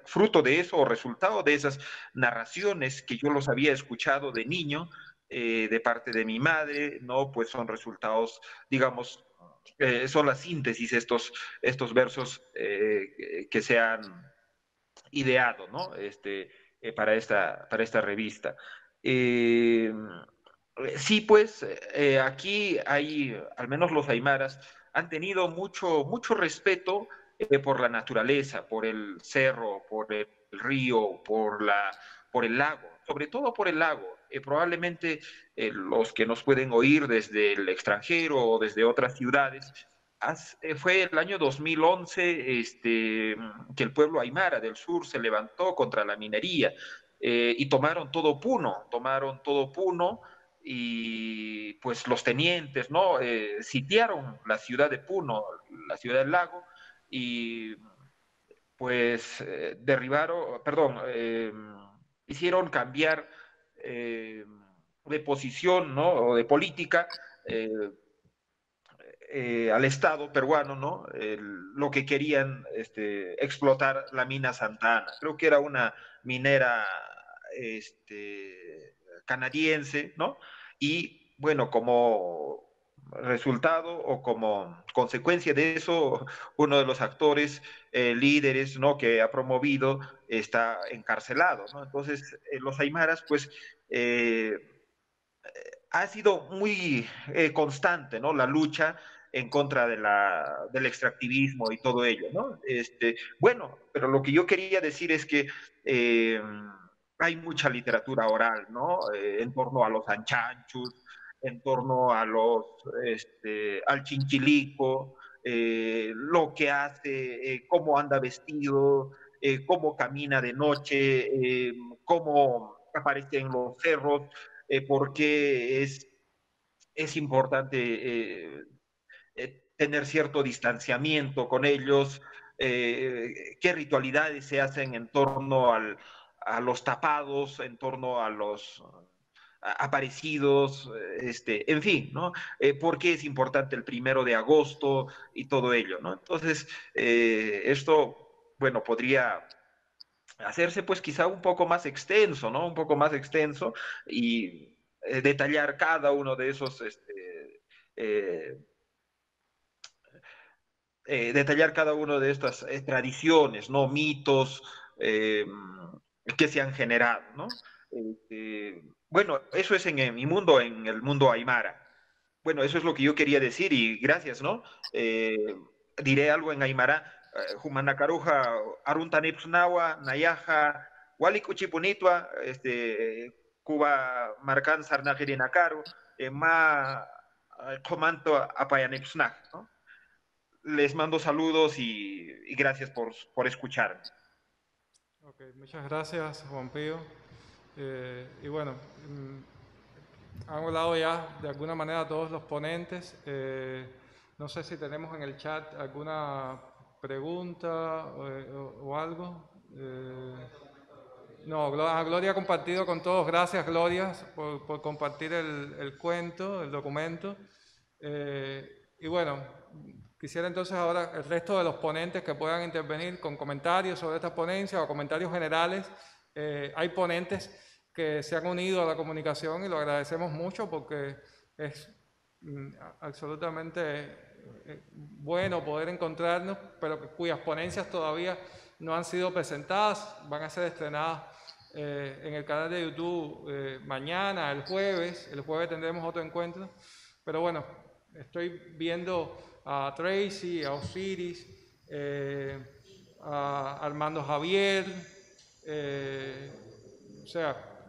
fruto de eso o resultado de esas narraciones que yo los había escuchado de niño, de parte de mi madre, ¿no? Pues son resultados, digamos, son la síntesis estos versos que se han ideado, ¿no? Para esta revista. Sí, pues aquí hay, al menos los aymaras, han tenido mucho respeto por la naturaleza, por el cerro, por el río, por el lago, sobre todo por el lago. Probablemente los que nos pueden oír desde el extranjero o desde otras ciudades, fue el año 2011 que el pueblo aymara del sur se levantó contra la minería y tomaron todo Puno, y pues los tenientes, ¿no? Sitiaron la ciudad de Puno, la ciudad del lago, y pues hicieron cambiar de posición, ¿no? O de política al Estado peruano, ¿no? Lo que querían explotar la mina Santa Ana. Creo que era una minera canadiense, ¿no? Y bueno, como resultado o como consecuencia de eso, uno de los actores líderes, ¿no? Que ha promovido está encarcelado, ¿no? Entonces, los aymaras, pues, ha sido muy constante, ¿no? La lucha en contra del extractivismo y todo ello, ¿no? Bueno, pero lo que yo quería decir es que hay mucha literatura oral, ¿no? En torno a los anchanchus, en torno a al chinchilico, lo que hace, cómo anda vestido, cómo camina de noche, cómo aparece en los cerros, por qué es importante tener cierto distanciamiento con ellos, qué ritualidades se hacen en torno a los tapados, en torno a los aparecidos, en fin, ¿no? ¿Por qué es importante el 1 de agosto y todo ello, ¿no? Entonces, esto, bueno, podría hacerse pues quizá un poco más extenso, ¿no? Un poco más extenso y detallar cada uno de esos, eh, detallar cada uno de estas tradiciones, ¿no? Mitos que se han generado, ¿no? Bueno, eso es en mi mundo, en el mundo aymara. Bueno, eso es lo que yo quería decir y gracias, ¿no? Diré algo en aymara. Humanakaruja, Aruntanipsnawa, Nayaja, Walikuchipunitwa, Cuba Marcan Sarnajirinakaru, Ma Comanto Apayanipsnaj, ¿no? Les mando saludos y gracias por escucharme. Okay, muchas gracias, Juan Pío. Y bueno, han hablado ya de alguna manera todos los ponentes. No sé si tenemos en el chat alguna pregunta o algo. No, Gloria ha compartido con todos. Gracias, Gloria, por compartir el cuento, el documento. Y bueno, quisiera entonces ahora el resto de los ponentes que puedan intervenir con comentarios sobre esta ponencia o comentarios generales. Hay ponentes que se han unido a la comunicación y lo agradecemos mucho porque es absolutamente bueno poder encontrarnos, pero cuyas ponencias todavía no han sido presentadas, van a ser estrenadas en el canal de YouTube mañana, el jueves. El jueves tendremos otro encuentro. Pero bueno, estoy viendo a Tracy, a Osiris, a Armando Javier, o sea,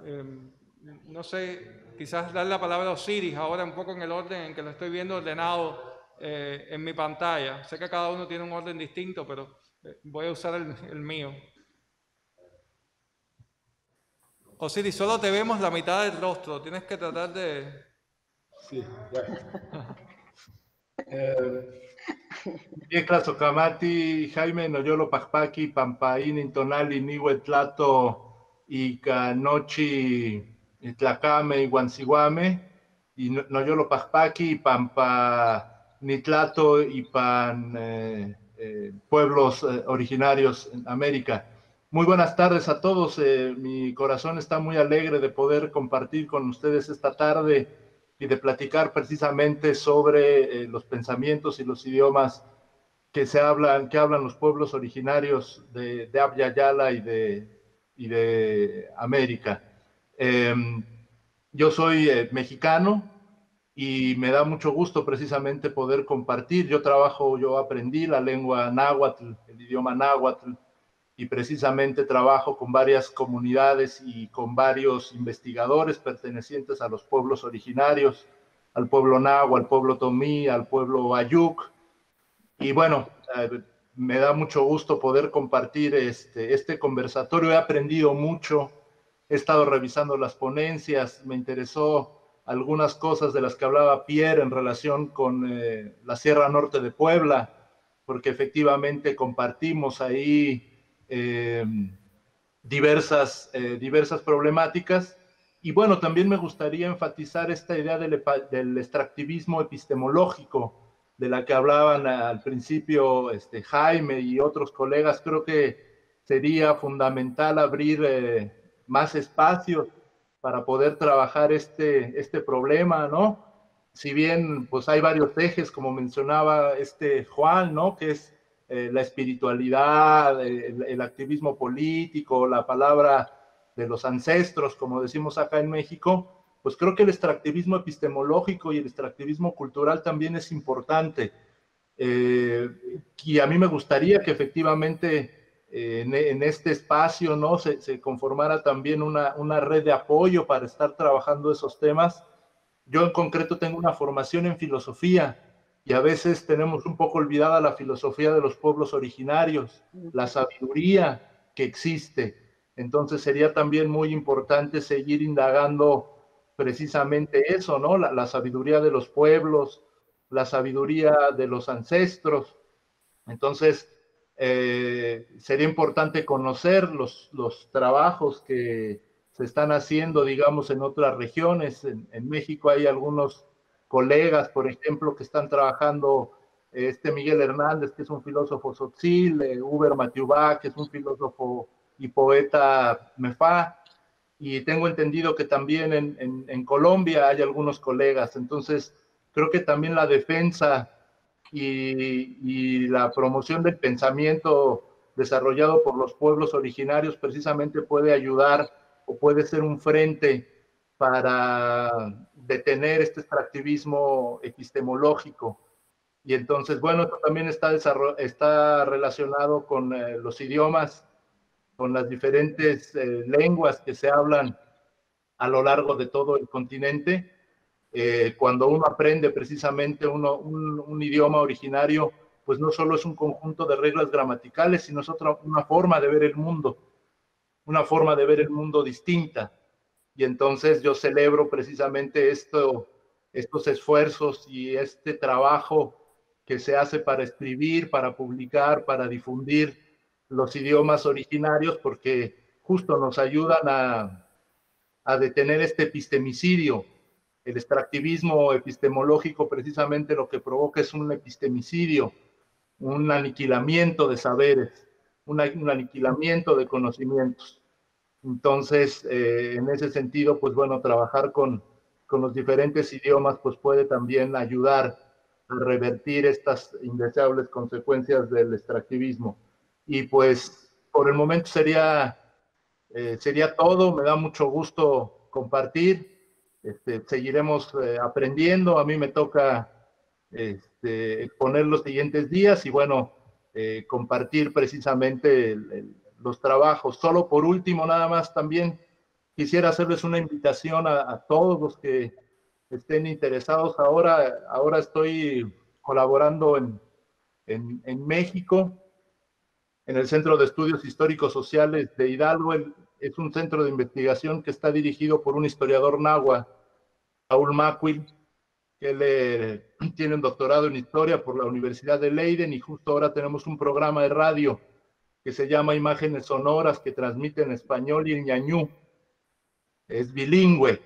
no sé, quizás dar la palabra a Osiris ahora un poco en el orden en que lo estoy viendo ordenado en mi pantalla. Sé que cada uno tiene un orden distinto, pero voy a usar el mío. Osiris, solo te vemos la mitad del rostro, tienes que tratar de... Sí, ya. Yecla Socamati, Jaime Noyolo Pajpaqui, Pampaín, Intonali, Nihuetlato, y Canochi, Tlacame y Guancihuame, y Noyolo Pajpaqui, Pampa Nitlato y Pan pueblos originarios en América. Muy buenas tardes a todos. Mi corazón está muy alegre de poder compartir con ustedes esta tarde y de platicar precisamente sobre los pensamientos y los idiomas que hablan los pueblos originarios de Abya Yala y de América. Yo soy mexicano y me da mucho gusto precisamente poder compartir. Yo aprendí la lengua náhuatl, el idioma náhuatl, y precisamente trabajo con varias comunidades y con varios investigadores pertenecientes a los pueblos originarios, al pueblo náhuatl, al pueblo tomí, al pueblo ayuk. Y bueno, me da mucho gusto poder compartir este conversatorio. He aprendido mucho, he estado revisando las ponencias, me interesó algunas cosas de las que hablaba Pierre en relación con la Sierra Norte de Puebla, porque efectivamente compartimos ahí diversas problemáticas. Y bueno, también me gustaría enfatizar esta idea del extractivismo epistemológico, de la que hablaban al principio Jaime y otros colegas. Creo que sería fundamental abrir más espacios para poder trabajar este problema, ¿no? Si bien pues hay varios ejes, como mencionaba Juan, ¿no? Que es la espiritualidad, el activismo político, la palabra de los ancestros, como decimos acá en México, pues creo que el extractivismo epistemológico y el extractivismo cultural también es importante. Y a mí me gustaría que efectivamente en este espacio, ¿no? se conformara también una red de apoyo para estar trabajando esos temas. Yo en concreto tengo una formación en filosofía y a veces tenemos un poco olvidada la filosofía de los pueblos originarios, la sabiduría que existe. Entonces sería también muy importante seguir indagando precisamente eso, ¿no? La sabiduría de los pueblos, la sabiduría de los ancestros. Entonces, sería importante conocer los trabajos que se están haciendo, digamos, en otras regiones. En México hay algunos colegas, por ejemplo, que están trabajando, Miguel Hernández, que es un filósofo tzotzil, Uber Matiubá, que es un filósofo y poeta mefá, y tengo entendido que también en Colombia hay algunos colegas. Entonces, creo que también la defensa y la promoción del pensamiento desarrollado por los pueblos originarios precisamente puede ayudar o puede ser un frente para detener este extractivismo epistemológico. Y entonces, bueno, esto también está relacionado con los idiomas, con las diferentes lenguas que se hablan a lo largo de todo el continente. Cuando uno aprende precisamente un idioma originario, pues no solo es un conjunto de reglas gramaticales, sino es una forma de ver el mundo, una forma de ver el mundo distinta. Y entonces yo celebro precisamente estos esfuerzos y este trabajo que se hace para escribir, para publicar, para difundir los idiomas originarios, porque justo nos ayudan a detener este epistemicidio. El extractivismo epistemológico precisamente lo que provoca es un epistemicidio, un aniquilamiento de saberes, un aniquilamiento de conocimientos. Entonces, en ese sentido, pues bueno, trabajar con los diferentes idiomas pues puede también ayudar a revertir estas indeseables consecuencias del extractivismo. Y pues por el momento sería sería todo. Me da mucho gusto compartir. Seguiremos aprendiendo. A mí me toca exponer los siguientes días y bueno, compartir precisamente los trabajos. Solo por último, nada más también quisiera hacerles una invitación a todos los que estén interesados. Ahora estoy colaborando en México, en el Centro de Estudios Históricos Sociales de Hidalgo. Es un centro de investigación que está dirigido por un historiador náhuatl, Saúl Macuil, que él tiene un doctorado en historia por la Universidad de Leiden, y justo ahora tenemos un programa de radio que se llama Imágenes Sonoras, que transmite en español y en ñañú. Es bilingüe.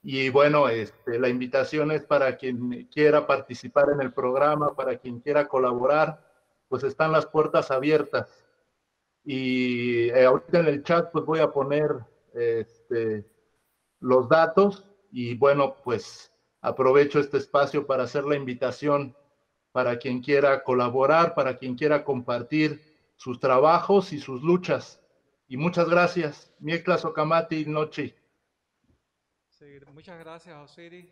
Y bueno, la invitación es para quien quiera participar en el programa, para quien quiera colaborar, pues están las puertas abiertas. Y ahorita en el chat pues voy a poner los datos, y bueno, pues aprovecho este espacio para hacer la invitación para quien quiera colaborar, para quien quiera compartir sus trabajos y sus luchas. Y muchas gracias. Miekla Socamati Nochi. Sí, muchas gracias, Osiris.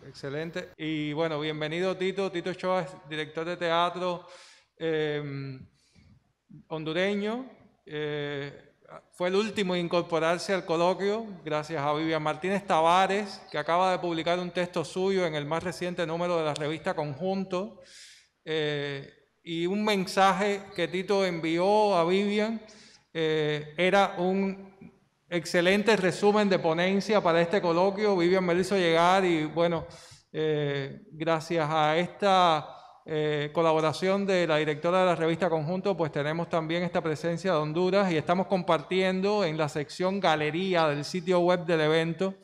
Excelente. Y bueno, bienvenido Tito. Tito Ochoa es director de teatro hondureño. Fue el último en incorporarse al coloquio, gracias a Vivian Martínez Tavares, que acaba de publicar un texto suyo en el más reciente número de la revista Conjunto. Y un mensaje que Tito envió a Vivian era un excelente resumen de ponencia para este coloquio. Vivian me lo hizo llegar y bueno, gracias a esta colaboración de la directora de la revista Conjunto, pues tenemos también esta presencia de Honduras y estamos compartiendo en la sección Galería del sitio web del evento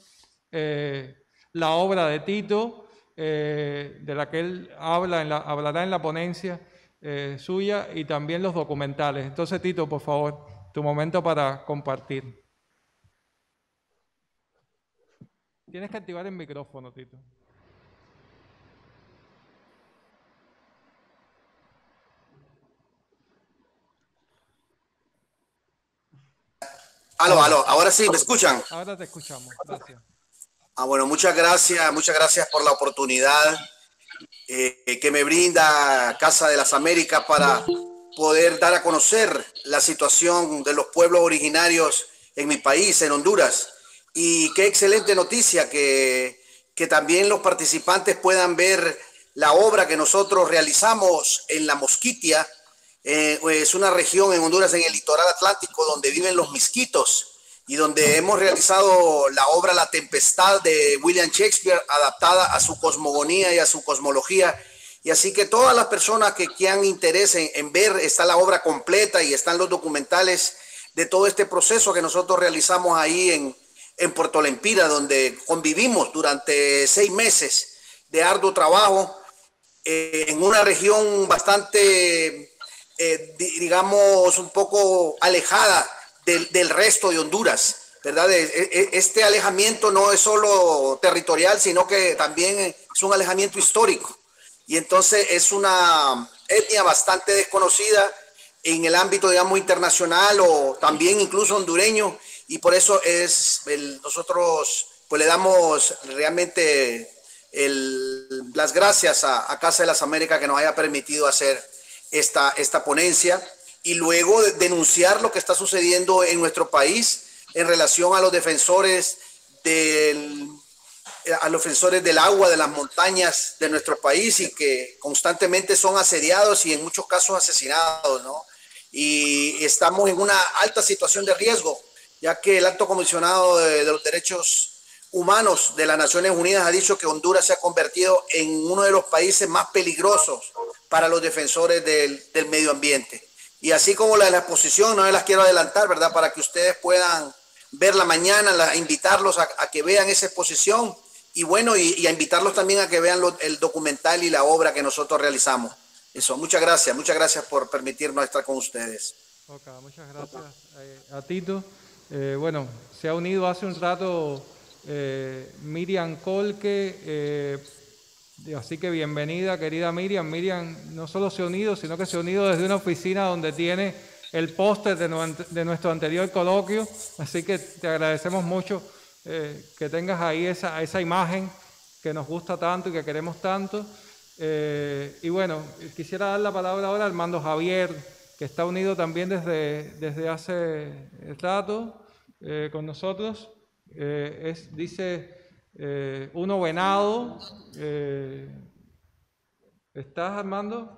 la obra de Tito, de la que él hablará en la ponencia suya, y también los documentales. Entonces, Tito, por favor, tu momento para compartir. Tienes que activar el micrófono, Tito. Aló, ahora sí, ¿me escuchan? Ahora te escuchamos, gracias. Bueno, muchas gracias por la oportunidad que me brinda Casa de las Américas para poder dar a conocer la situación de los pueblos originarios en mi país, en Honduras. Y qué excelente noticia que también los participantes puedan ver la obra que nosotros realizamos en La Mosquitia. Es una región en Honduras, en el litoral atlántico, donde viven los misquitos y donde hemos realizado la obra La Tempestad de William Shakespeare, adaptada a su cosmogonía y a su cosmología. Y así que todas las personas que quieran interés en ver, está la obra completa y están los documentales de todo este proceso que nosotros realizamos ahí en Puerto Lempira, donde convivimos durante 6 meses de arduo trabajo en una región bastante, digamos, un poco alejada del resto de Honduras, ¿verdad? Este alejamiento no es solo territorial, sino que también es un alejamiento histórico. Y entonces es una etnia bastante desconocida en el ámbito, digamos, internacional o también incluso hondureño. Y por eso nosotros pues le damos realmente las gracias a Casa de las Américas que nos haya permitido hacer esta ponencia y luego denunciar lo que está sucediendo en nuestro país en relación a los defensores del agua, de las montañas de nuestro país, y que constantemente son asediados y en muchos casos asesinados, ¿no? Y estamos en una alta situación de riesgo, ya que el Alto Comisionado de los Derechos Humanos de las Naciones Unidas ha dicho que Honduras se ha convertido en uno de los países más peligrosos para los defensores del medio ambiente. Y así como la exposición, no me las quiero adelantar, ¿verdad? Para que ustedes puedan verla mañana, invitarlos a que vean esa exposición y bueno, y a invitarlos también a que vean el documental y la obra que nosotros realizamos. Eso, muchas gracias por permitirnos estar con ustedes. Okay, muchas gracias a Tito. Bueno, se ha unido hace un rato Miriam Colque, así que bienvenida, querida Miriam. Miriam no solo se ha unido, sino que se ha unido desde una oficina donde tiene el póster de nuestro anterior coloquio, así que te agradecemos mucho que tengas ahí esa imagen que nos gusta tanto y que queremos tanto. Y bueno, quisiera dar la palabra ahora a Armando Javier, que está unido también desde hace rato con nosotros. Dice Uno Venado. ¿Estás, Armando?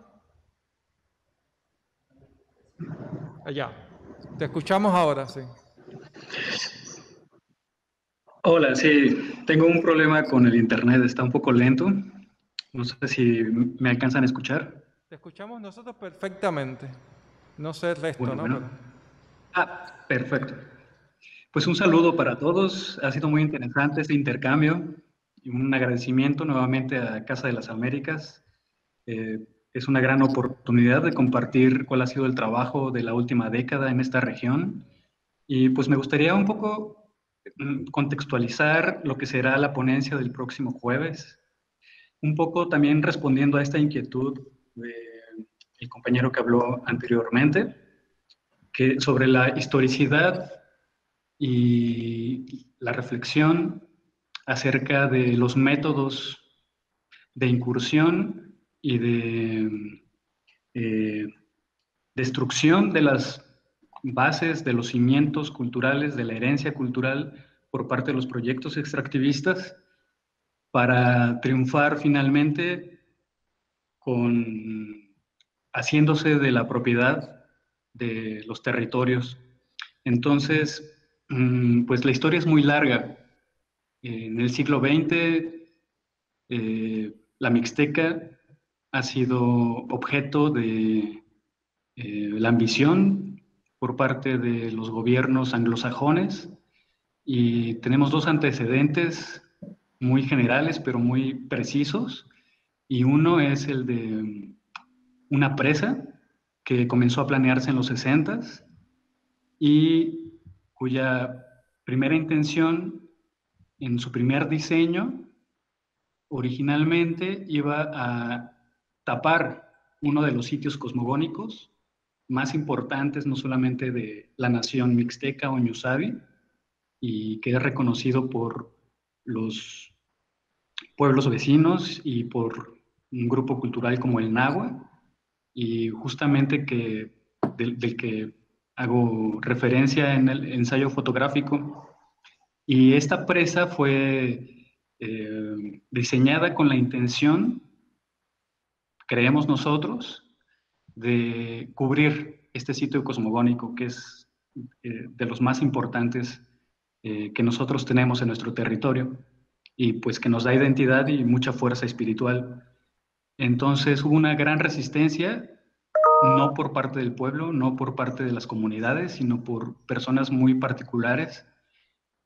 Allá. Te escuchamos ahora, sí. Hola, sí, tengo un problema con el internet, está un poco lento. No sé si me alcanzan a escuchar. Te escuchamos nosotros perfectamente. No sé el resto, Bueno, ¿no? bueno. Perfecto. Pues un saludo para todos. Ha sido muy interesante este intercambio y un agradecimiento nuevamente a Casa de las Américas. Es una gran oportunidad de compartir cuál ha sido el trabajo de la última década en esta región. Y pues me gustaría un poco contextualizar lo que será la ponencia del próximo jueves. Un poco también respondiendo a esta inquietud del compañero que habló anteriormente, que sobre la historicidad y la reflexión acerca de los métodos de incursión y de destrucción de las bases, de los cimientos culturales, de la herencia cultural por parte de los proyectos extractivistas para triunfar finalmente haciéndose de la propiedad de los territorios. Entonces, pues la historia es muy larga. En el siglo XX, la Mixteca ha sido objeto de la ambición por parte de los gobiernos anglosajones y tenemos dos antecedentes muy generales pero muy precisos, y uno es el de una presa que comenzó a planearse en los 60s y cuya primera intención en su primer diseño originalmente iba a tapar uno de los sitios cosmogónicos más importantes, no solamente de la nación mixteca o ñusabi, y que es reconocido por los pueblos vecinos y por un grupo cultural como el Nahua, y justamente del que hago referencia en el ensayo fotográfico. Y esta presa fue diseñada con la intención, creemos nosotros, de cubrir este sitio cosmogónico que es de los más importantes que nosotros tenemos en nuestro territorio y pues que nos da identidad y mucha fuerza espiritual. Entonces hubo una gran resistencia, no por parte del pueblo, no por parte de las comunidades, sino por personas muy particulares.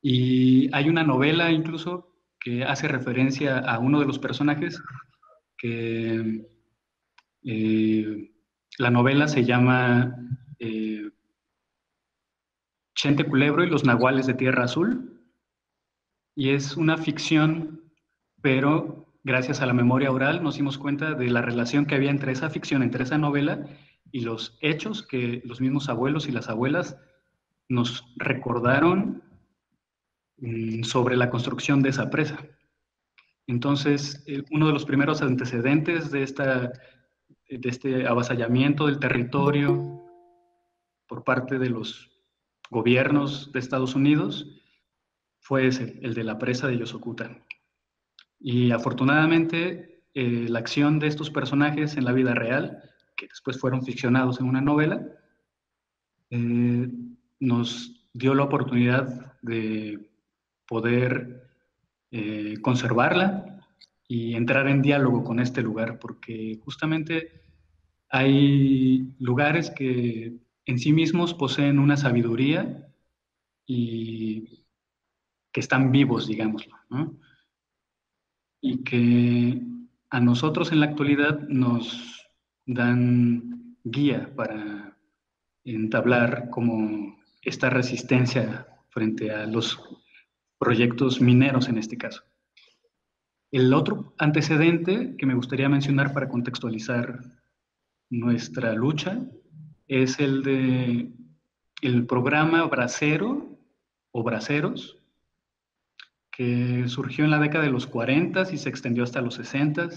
Y hay una novela incluso que hace referencia a uno de los personajes que la novela se llama Chente Culebro y los Nahuales de Tierra Azul, y es una ficción, pero gracias a la memoria oral nos dimos cuenta de la relación que había entre esa ficción, entre esa novela y los hechos que los mismos abuelos y las abuelas nos recordaron sobre la construcción de esa presa. Entonces, uno de los primeros antecedentes de este avasallamiento del territorio por parte de los gobiernos de Estados Unidos fue ese, el de la presa de Yosocuta. Y afortunadamente, la acción de estos personajes en la vida real, que después fueron ficcionados en una novela, nos dio la oportunidad de poder conservarla y entrar en diálogo con este lugar, porque justamente hay lugares que en sí mismos poseen una sabiduría y que están vivos, digámoslo, ¿no? Y que a nosotros en la actualidad nos dan guía para entablar como esta resistencia frente a los proyectos mineros en este caso. El otro antecedente que me gustaría mencionar para contextualizar nuestra lucha es el de el programa Bracero o Braceros, que surgió en la década de los 40 y se extendió hasta los 60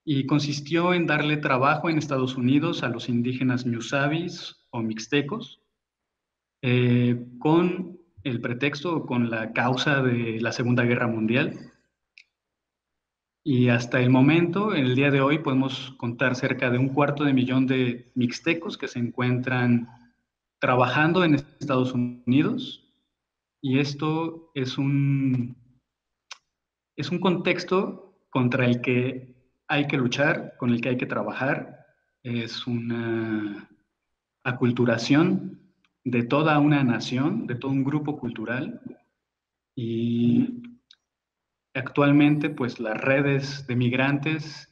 y consistió en darle trabajo en Estados Unidos a los indígenas ñuzabis o mixtecos con el pretexto o con la causa de la Segunda Guerra Mundial. Y hasta el momento, en el día de hoy, podemos contar cerca de 250,000 de mixtecos que se encuentran trabajando en Estados Unidos. Y esto es un contexto contra el que hay que luchar, con el que hay que trabajar. Es una aculturación de toda una nación, de todo un grupo cultural. Y actualmente, pues las redes de migrantes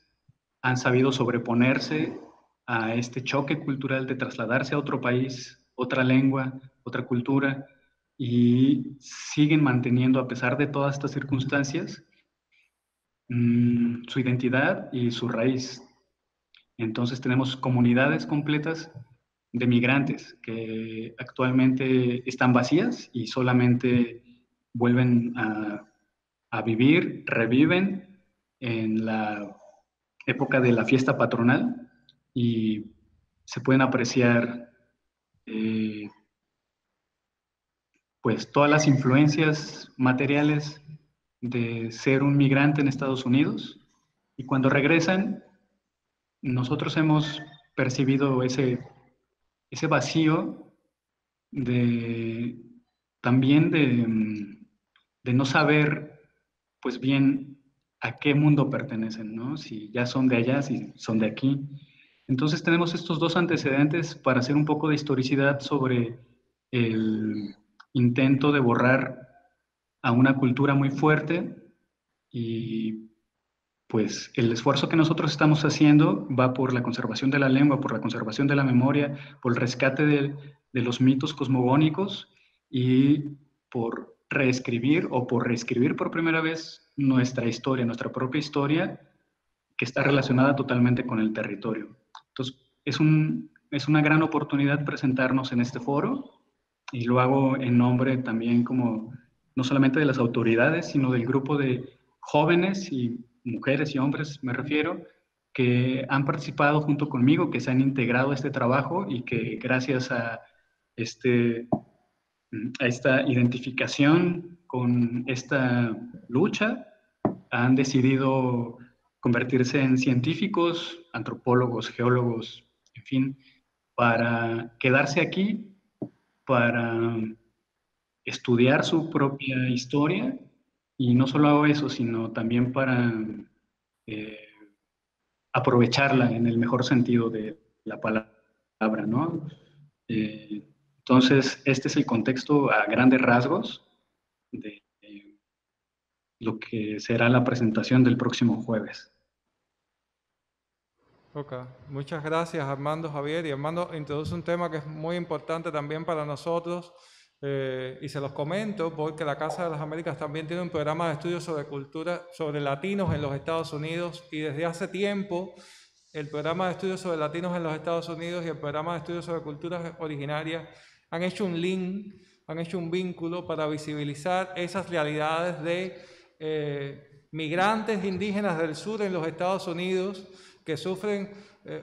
han sabido sobreponerse a este choque cultural de trasladarse a otro país, otra lengua, otra cultura, y siguen manteniendo, a pesar de todas estas circunstancias, su identidad y su raíz. Entonces tenemos comunidades completas de migrantes que actualmente están vacías y solamente vuelven a vivir, reviven en la época de la fiesta patronal y se pueden apreciar pues todas las influencias materiales de ser un migrante en Estados Unidos, y cuando regresan nosotros hemos percibido ese vacío también de no saber pues bien a qué mundo pertenecen, ¿no? Si ya son de allá, si son de aquí. Entonces tenemos estos dos antecedentes para hacer un poco de historicidad sobre el intento de borrar a una cultura muy fuerte, y pues el esfuerzo que nosotros estamos haciendo va por la conservación de la lengua, por la conservación de la memoria, por el rescate de los mitos cosmogónicos y por reescribir o por reescribir por primera vez nuestra historia, nuestra propia historia, que está relacionada totalmente con el territorio. Entonces, es una gran oportunidad presentarnos en este foro, y lo hago en nombre también como no solamente de las autoridades, sino del grupo de jóvenes y mujeres y hombres, me refiero, que han participado junto conmigo, que se han integrado a este trabajo y que gracias a esta identificación con esta lucha han decidido convertirse en científicos, antropólogos, geólogos, en fin, para quedarse aquí, para estudiar su propia historia, y no solo hago eso, sino también para aprovecharla en el mejor sentido de la palabra, ¿no? Entonces, este es el contexto a grandes rasgos de lo que será la presentación del próximo jueves. Ok, muchas gracias Armando, Javier. Y Armando introduce un tema que es muy importante también para nosotros, y se los comento porque la Casa de las Américas también tiene un programa de estudios sobre cultura, sobre latinos en los Estados Unidos, y desde hace tiempo el programa de estudios sobre latinos en los Estados Unidos y el programa de estudios sobre culturas originarias han hecho un link, han hecho un vínculo para visibilizar esas realidades de migrantes indígenas del sur en los Estados Unidos que sufren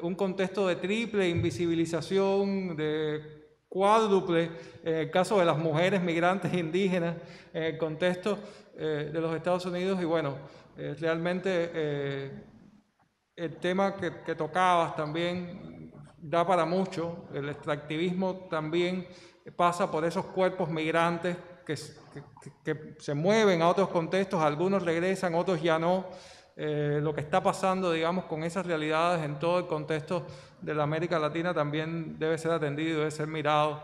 un contexto de triple invisibilización, de cuádruple, en el caso de las mujeres migrantes indígenas, en el contexto de los Estados Unidos. Y bueno, realmente el tema que tocabas también da para mucho. El extractivismo también pasa por esos cuerpos migrantes que se mueven a otros contextos, algunos regresan, otros ya no. Lo que está pasando, digamos, con esas realidades en todo el contexto de la América Latina también debe ser atendido, debe ser mirado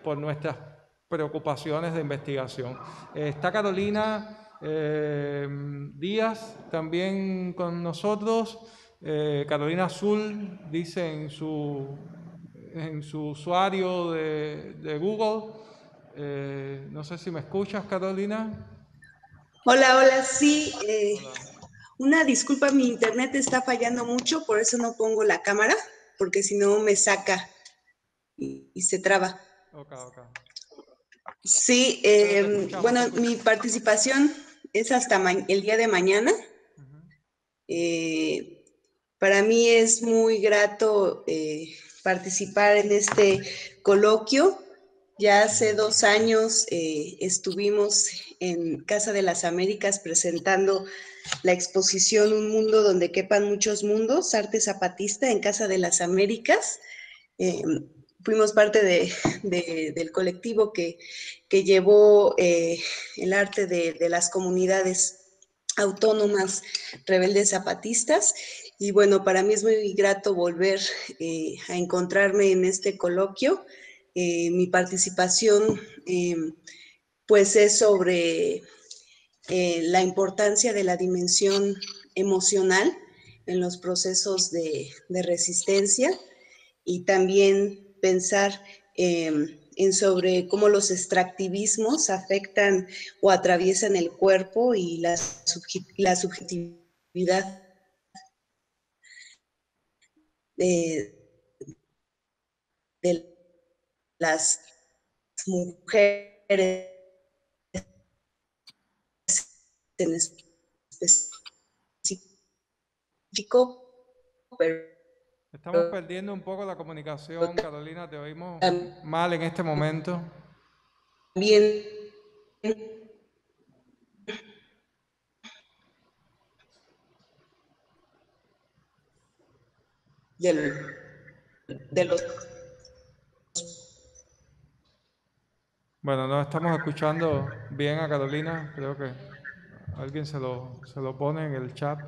por nuestras preocupaciones de investigación. Está Carolina Díaz también con nosotros. Carolina Azul dice en su usuario de Google. No sé si me escuchas, Carolina. Hola, sí. Hola. Una disculpa, mi internet está fallando mucho, por eso no pongo la cámara. porque si no me saca y se traba. Okay. Sí, bueno, mi participación es hasta el día de mañana. Para mí es muy grato participar en este coloquio. Ya hace 2 años estuvimos en Casa de las Américas presentando la exposición Un Mundo donde quepan muchos mundos, arte zapatista en Casa de las Américas. Fuimos parte del colectivo que llevó el arte de las comunidades autónomas rebeldes zapatistas. Y bueno, para mí es muy grato volver a encontrarme en este coloquio. Mi participación pues es sobre la importancia de la dimensión emocional en los procesos de resistencia, y también pensar en sobre cómo los extractivismos afectan o atraviesan el cuerpo y la subjetividad de las mujeres en específico, pero estamos perdiendo un poco la comunicación, Carolina, te oímos mal en este momento. Bien. De los... Bueno, no estamos escuchando bien a Carolina, creo que alguien se lo pone en el chat.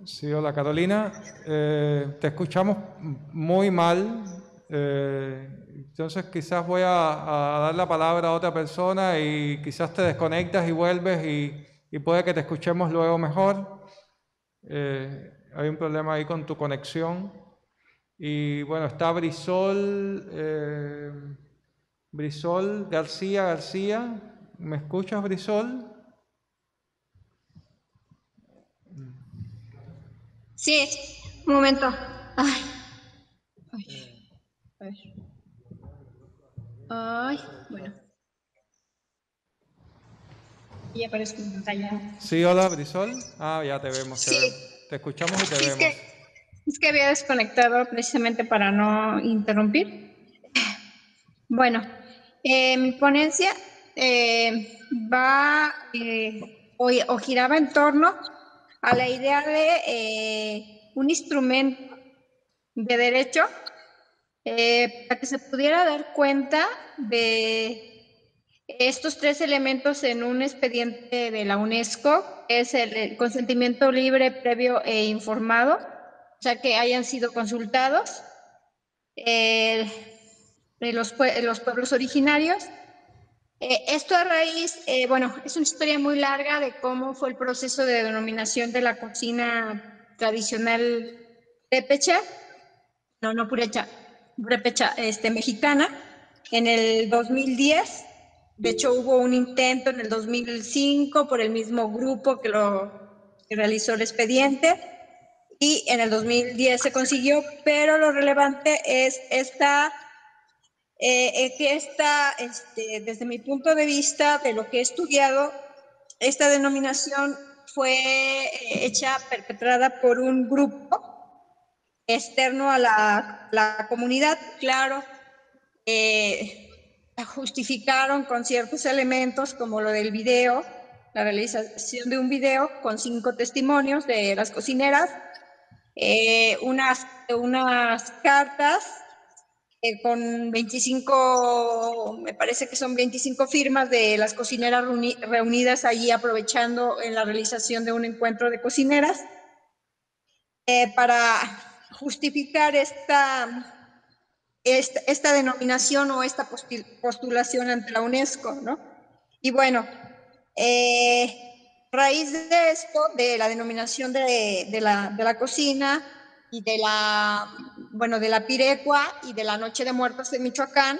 Sí, hola Carolina, te escuchamos muy mal, entonces quizás voy a dar la palabra a otra persona y quizás te desconectas y vuelves y puede que te escuchemos luego mejor. Hay un problema ahí con tu conexión. Y bueno, está Brisol García, ¿me escuchas, Brisol? Sí, un momento. Bueno. Y aparezco en pantalla. Sí, hola, Brisol. Ya te vemos, sí. Te escuchamos y te vemos. Es que había desconectado precisamente para no interrumpir. Bueno, mi ponencia va o giraba en torno a la idea de un instrumento de derecho para que se pudiera dar cuenta de estos 3 elementos en un expediente de la UNESCO. Es el consentimiento libre, previo e informado, o sea, que hayan sido consultados los pueblos originarios. Esto a raíz, bueno, es una historia muy larga de cómo fue el proceso de denominación de la cocina tradicional purépecha, mexicana, en el 2010. De hecho, hubo un intento en el 2005 por el mismo grupo que realizó el expediente, y en el 2010 se consiguió, pero lo relevante es desde mi punto de vista, de lo que he estudiado, esta denominación fue perpetrada por un grupo externo a la comunidad. Claro, justificaron con ciertos elementos como lo del video, la realización de un video con 5 testimonios de las cocineras, unas cartas con 25, me parece que son 25 firmas de las cocineras reunidas allí aprovechando en la realización de un encuentro de cocineras, para justificar esta denominación o esta postulación ante la UNESCO, ¿no? Y bueno, raíz de esto, de la denominación de la cocina y de la pirecua y de la Noche de Muertos de Michoacán,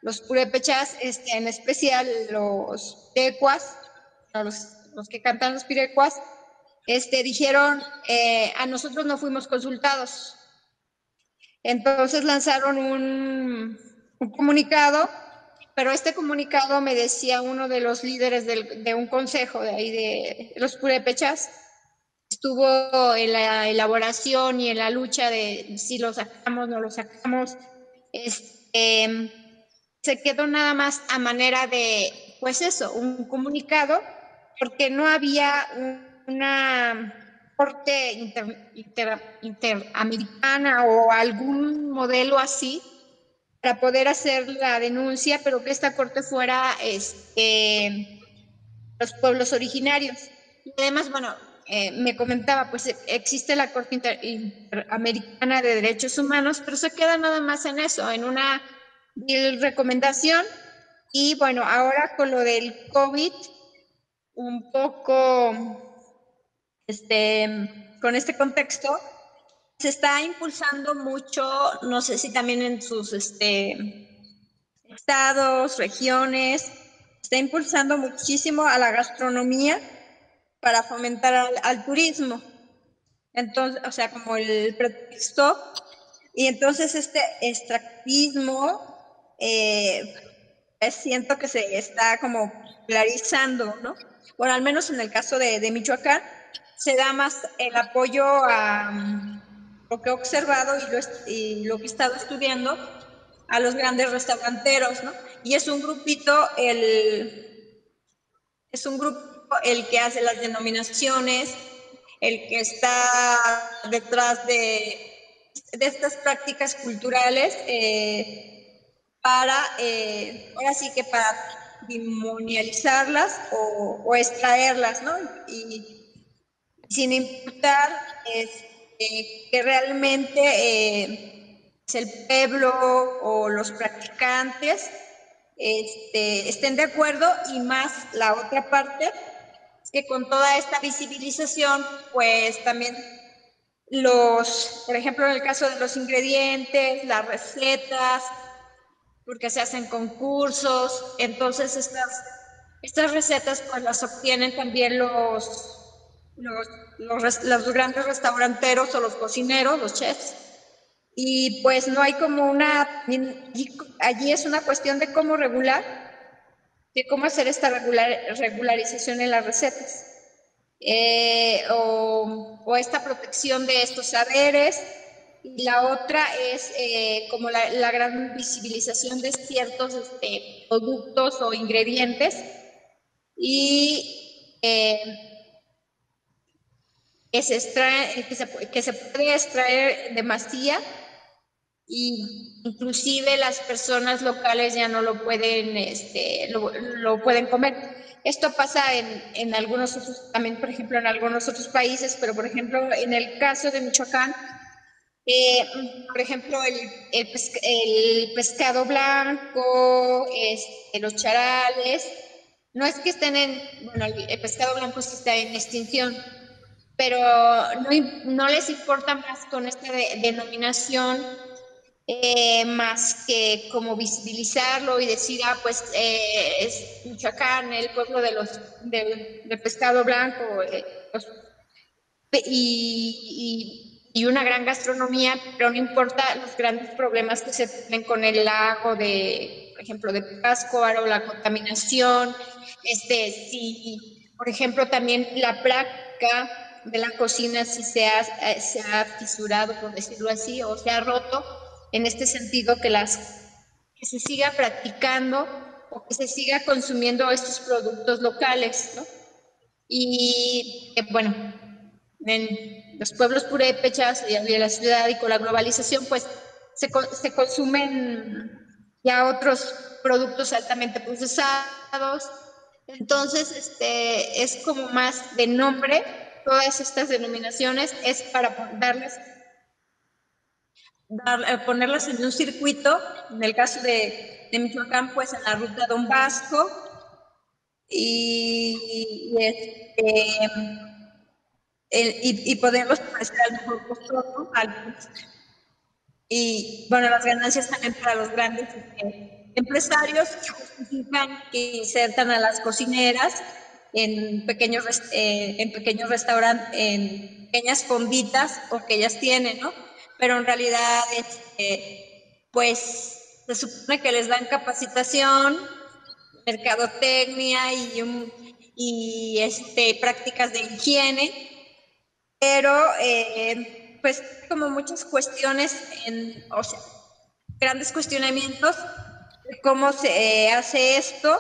los purépechas, en especial los pirecuas, los que cantan los pirecuas, dijeron, a nosotros no fuimos consultados. Entonces lanzaron un comunicado, pero este comunicado, me decía uno de los líderes de un consejo de ahí de los purépechas, estuvo en la elaboración y en la lucha de si lo sacamos, no lo sacamos. Se quedó nada más a manera de, pues eso, un comunicado, porque no había una corte interamericana o algún modelo así para poder hacer la denuncia, pero que esta corte fuera los pueblos originarios. Y además, bueno, me comentaba, pues existe la Corte Interamericana de Derechos Humanos, pero se queda nada más en eso, en una recomendación. Y bueno, ahora con lo del COVID, un poco con este contexto, se está impulsando mucho, no sé si también en sus estados, regiones, está impulsando muchísimo a la gastronomía para fomentar al turismo. Entonces, o sea, como el pretexto. Y entonces este extractivismo siento que se está como popularizando, ¿no? Bueno, al menos en el caso de Michoacán, se da más el apoyo a lo que he observado y lo que he estado estudiando, a los grandes restauranteros, ¿no? Y es un grupito el que hace las denominaciones, el que está detrás de estas prácticas culturales para, ahora sí que para patrimonializarlas o extraerlas, ¿no? Y sin importar que realmente es el pueblo o los practicantes estén de acuerdo, y más la otra parte es que con toda esta visibilización, pues también por ejemplo, en el caso de los ingredientes, las recetas, porque se hacen concursos, entonces estas recetas pues las obtienen también los grandes restauranteros o los cocineros, los chefs, y pues no hay como allí es una cuestión de cómo hacer esta regularización en las recetas, o esta protección de estos saberes. Y la otra es como la gran visibilización de ciertos productos o ingredientes, y que se puede extraer demasía, y inclusive las personas locales ya no lo pueden, lo pueden comer. Esto pasa en algunos otros, también por ejemplo en algunos otros países, pero por ejemplo en el caso de Michoacán, por ejemplo el pescado blanco, los charales, no es que estén bueno, el pescado blanco sí está en extinción, pero no les importa más con esta denominación, más que como visibilizarlo y decir, pues es Michoacán, el pueblo del pescado blanco, y una gran gastronomía, pero no importa los grandes problemas que se tienen con el lago por ejemplo, de Pátzcuaro, la contaminación, por ejemplo, también la placa de la cocina si se ha fisurado, por decirlo así, o se ha roto, en este sentido que se siga practicando o que se siga consumiendo estos productos locales, ¿no? Y bueno, en los pueblos purépechas y en la ciudad, y con la globalización, pues se consumen ya otros productos altamente procesados. Entonces, es como más de nombre. Todas estas denominaciones es para ponerlas en un circuito. En el caso de Michoacán, pues en la ruta Don Vasco, y poderlos ofrecer al mejor costo, ¿no? Y bueno, las ganancias también para los grandes empresarios que justifican que insertan a las cocineras en pequeños restaurantes, en pequeñas fonditas, porque ellas tienen, ¿no? Pero en realidad, pues, se supone que les dan capacitación, mercadotecnia y prácticas de higiene, pero pues como muchas cuestiones, o sea, grandes cuestionamientos de cómo se hace esto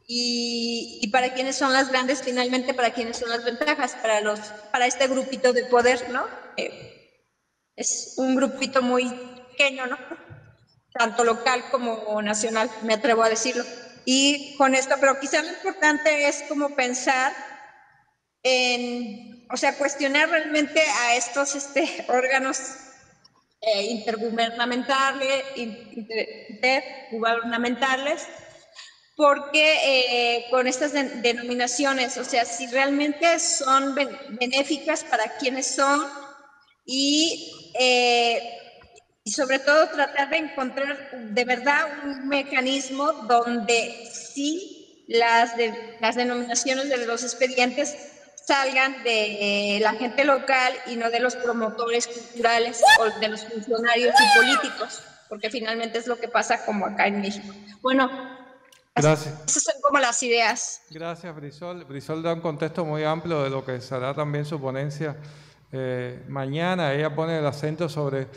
y para quiénes son las grandes, finalmente para quiénes son las ventajas, para este grupito de poder, ¿no? Es un grupito muy pequeño, ¿no? Tanto local como nacional, me atrevo a decirlo. Y con esto, pero quizá lo importante es como pensar o sea, cuestionar realmente a estos órganos intergubernamentales, porque con estas denominaciones, o sea, si realmente son benéficas para quienes son y sobre todo tratar de encontrar de verdad un mecanismo donde sí las denominaciones de los expedientes salgan de la gente local y no de los promotores culturales o de los funcionarios y políticos, porque finalmente es lo que pasa como acá en México. Bueno, gracias. Esas son como las ideas. Gracias, Brisol. Brisol da un contexto muy amplio de lo que será también su ponencia mañana. Ella pone el acento sobre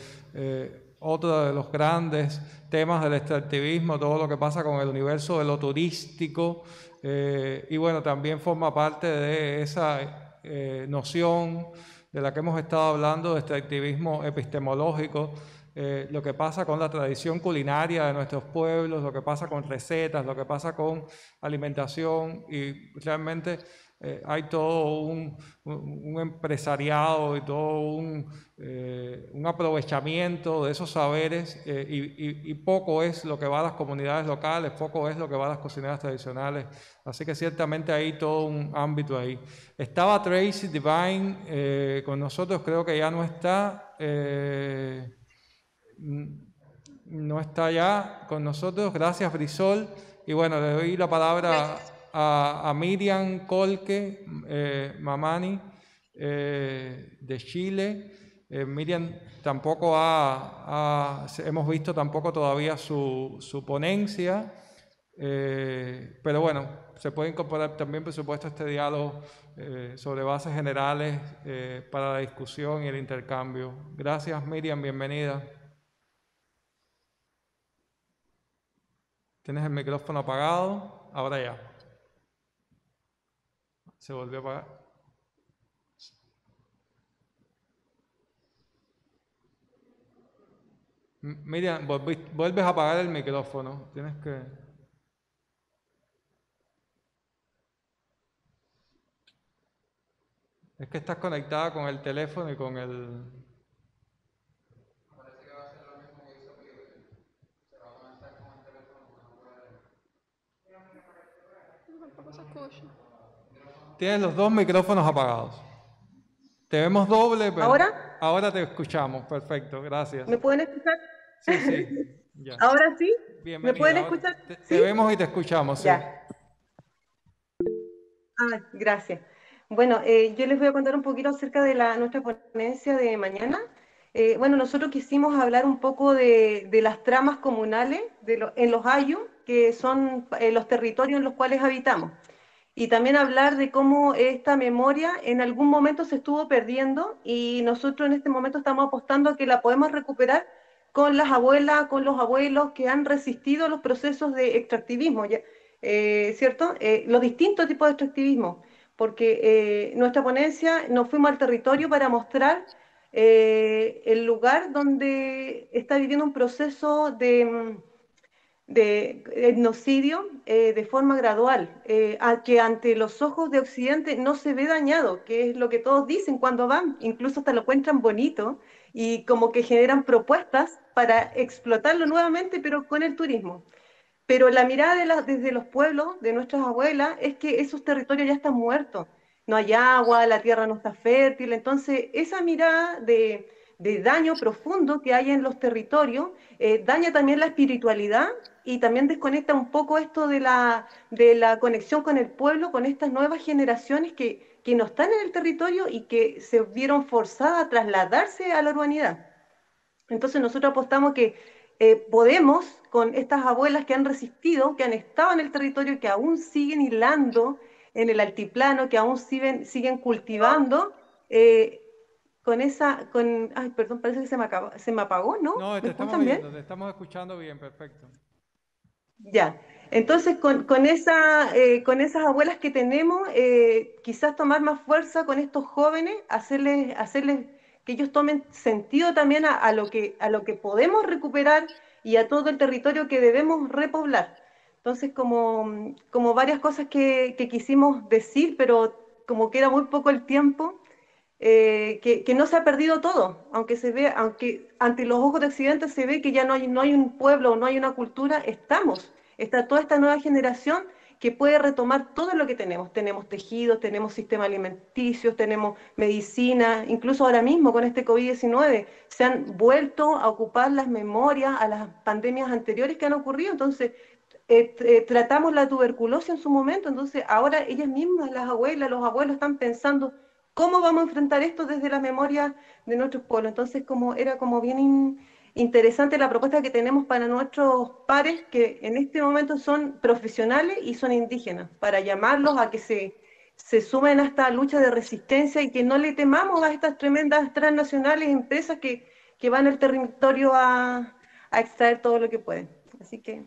otro de los grandes temas del extractivismo, todo lo que pasa con el universo de lo turístico, y bueno, también forma parte de esa noción de la que hemos estado hablando, de extractivismo epistemológico, lo que pasa con la tradición culinaria de nuestros pueblos, lo que pasa con recetas, lo que pasa con alimentación, y realmente hay todo un empresariado y todo un aprovechamiento de esos saberes, y poco es lo que va a las comunidades locales, poco es lo que va a las cocineras tradicionales, así que ciertamente hay todo un ámbito ahí. Estaba Tracy Divine con nosotros, creo que ya no está, no está ya con nosotros. Gracias, Brisol, y bueno, le doy la palabra a Miriam Colque Mamani de Chile. Miriam tampoco hemos visto tampoco todavía su ponencia, pero bueno, se puede incorporar también, por supuesto, este diálogo sobre bases generales para la discusión y el intercambio. Gracias, Miriam, bienvenida. Tienes el micrófono apagado, ahora ya. Se volvió a apagar. Miriam, vuelves a apagar el micrófono. Tienes que... Es que estás conectada con el teléfono y con el... Parece que va a ser lo mismo que hizo Pibe. Se va a conectar con el teléfono, no puede... Tienes los dos micrófonos apagados. Te vemos doble, pero ahora te escuchamos. Perfecto, gracias. ¿Me pueden escuchar? Sí. Ya. ¿Ahora sí? Bienvenida. ¿Me pueden escuchar? Te vemos y te escuchamos. Ya. Sí. Gracias. Bueno, yo les voy a contar un poquito acerca de nuestra ponencia de mañana. Bueno, nosotros quisimos hablar un poco de las tramas comunales en los ayllus, que son los territorios en los cuales habitamos. Y también hablar de cómo esta memoria en algún momento se estuvo perdiendo y nosotros en este momento estamos apostando a que la podemos recuperar con las abuelas, con los abuelos que han resistido los procesos de extractivismo, ¿cierto? Los distintos tipos de extractivismo, porque nuestra ponencia nos fuimos al territorio para mostrar el lugar donde está viviendo un proceso de etnocidio de forma gradual, que ante los ojos de Occidente no se ve dañado, que es lo que todos dicen cuando van, incluso hasta lo encuentran bonito y como que generan propuestas para explotarlo nuevamente, pero con el turismo. Pero la mirada desde los pueblos, de nuestras abuelas, es que esos territorios ya están muertos, no hay agua, la tierra no está fértil, entonces esa mirada de daño profundo que hay en los territorios daña también la espiritualidad y también desconecta un poco esto de la conexión con el pueblo, con estas nuevas generaciones que no están en el territorio y que se vieron forzadas a trasladarse a la urbanidad. Entonces nosotros apostamos que podemos, con estas abuelas que han resistido, que han estado en el territorio, que aún siguen hilando en el altiplano, que aún siguen cultivando, ay, perdón, parece que se me apagó, ¿no? No, te estamos viendo, te estamos escuchando bien, perfecto. Ya, entonces con esas abuelas que tenemos, quizás tomar más fuerza con estos jóvenes, hacerles que ellos tomen sentido también a lo que podemos recuperar y a todo el territorio que debemos repoblar. Entonces, como varias cosas que quisimos decir, pero como que era muy poco el tiempo, que no se ha perdido todo, aunque ante los ojos de Occidente se ve que ya no hay un pueblo, no hay una cultura, está toda esta nueva generación que puede retomar todo lo que tenemos. Tenemos tejidos, tenemos sistemas alimenticios, tenemos medicina, incluso ahora mismo con este COVID-19 se han vuelto a ocupar las memorias a las pandemias anteriores que han ocurrido. Entonces, tratamos la tuberculosis en su momento, entonces ahora ellas mismas, las abuelas, los abuelos están pensando cómo vamos a enfrentar esto desde la memoria de nuestros pueblos. Entonces, era como bien interesante la propuesta que tenemos para nuestros pares, que en este momento son profesionales y son indígenas, para llamarlos a que se sumen a esta lucha de resistencia y que no le temamos a estas tremendas transnacionales empresas que van al territorio a extraer todo lo que pueden. Así que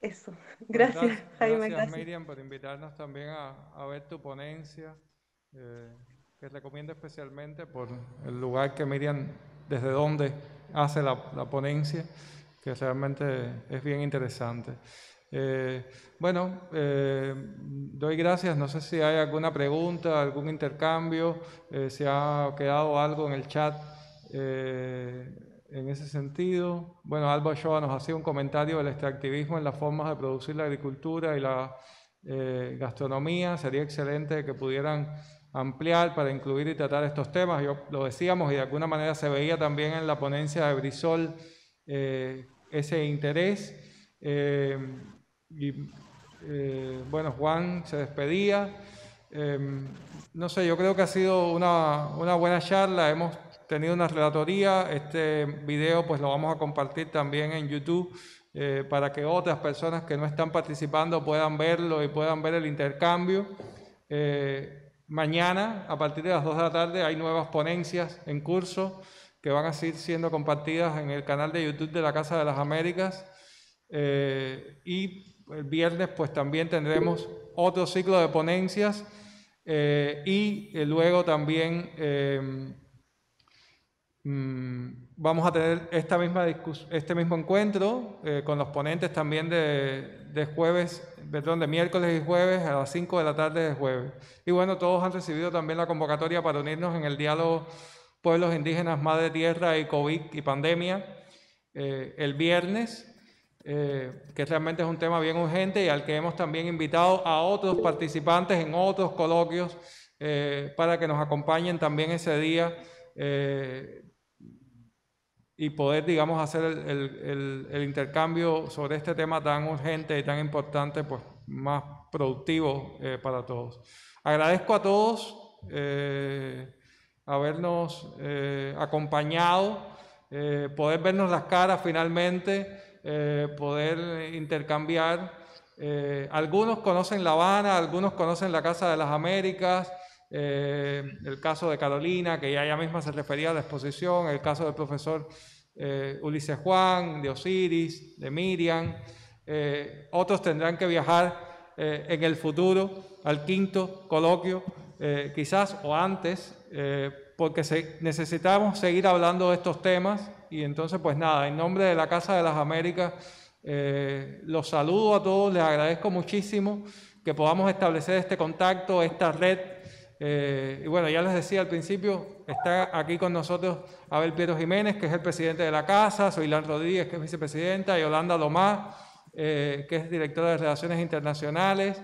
eso. Gracias, Jaime. Gracias, Miriam, por invitarnos también a ver tu ponencia, que recomiendo especialmente por el lugar que Miriam, desde donde hace la ponencia, que realmente es bien interesante. Doy gracias. No sé si hay alguna pregunta, algún intercambio, si ha quedado algo en el chat en ese sentido. Bueno, Alba Ochoa nos hacía un comentario del extractivismo en las formas de producir la agricultura y la gastronomía. Sería excelente que pudieran ampliar para incluir y tratar estos temas. Yo lo decíamos y de alguna manera se veía también en la ponencia de Brisol ese interés. Bueno, Juan se despedía. No sé, yo creo que ha sido una buena charla. Hemos tenido una relatoría. Este video pues lo vamos a compartir también en YouTube para que otras personas que no están participando puedan verlo y puedan ver el intercambio. Mañana, a partir de las 2 de la tarde, hay nuevas ponencias en curso que van a seguir siendo compartidas en el canal de YouTube de la Casa de las Américas. Y el viernes pues también tendremos otro ciclo de ponencias y luego también vamos a tener este mismo encuentro con los ponentes también de miércoles y jueves a las 5 de la tarde de jueves. Y bueno, todos han recibido también la convocatoria para unirnos en el diálogo Pueblos Indígenas, Madre Tierra y COVID y Pandemia el viernes, que realmente es un tema bien urgente y al que hemos también invitado a otros participantes en otros coloquios para que nos acompañen también ese día y poder, digamos, hacer el intercambio sobre este tema tan urgente y tan importante, pues más productivo para todos. Agradezco a todos habernos acompañado, poder vernos las caras finalmente, poder intercambiar. Algunos conocen La Habana, algunos conocen la Casa de las Américas, el caso de Carolina, que ya ella misma se refería a la exposición, el caso del profesor Ulises Juan, de Osiris, de Miriam. Otros tendrán que viajar en el futuro al 5º coloquio, quizás o antes, porque necesitamos seguir hablando de estos temas. Y entonces, pues nada, en nombre de la Casa de las Américas, los saludo a todos, les agradezco muchísimo que podamos establecer este contacto, esta red. Y bueno, ya les decía al principio, está aquí con nosotros Abel Pietro Jiménez, que es el presidente de la Casa, Soilán Rodríguez, que es vicepresidenta, y Yolanda Lomá, que es directora de Relaciones Internacionales,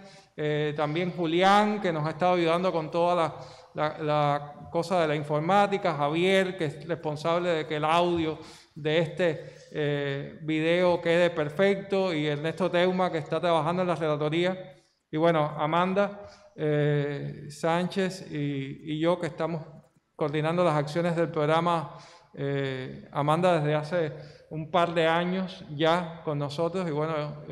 también Julián, que nos ha estado ayudando con toda la cosa de la informática, Javier, que es responsable de que el audio de este video quede perfecto, y Ernesto Teuma, que está trabajando en la relatoría, y bueno, Amanda Sánchez y yo, que estamos coordinando las acciones del programa. Amanda desde hace un par de años ya con nosotros, y bueno,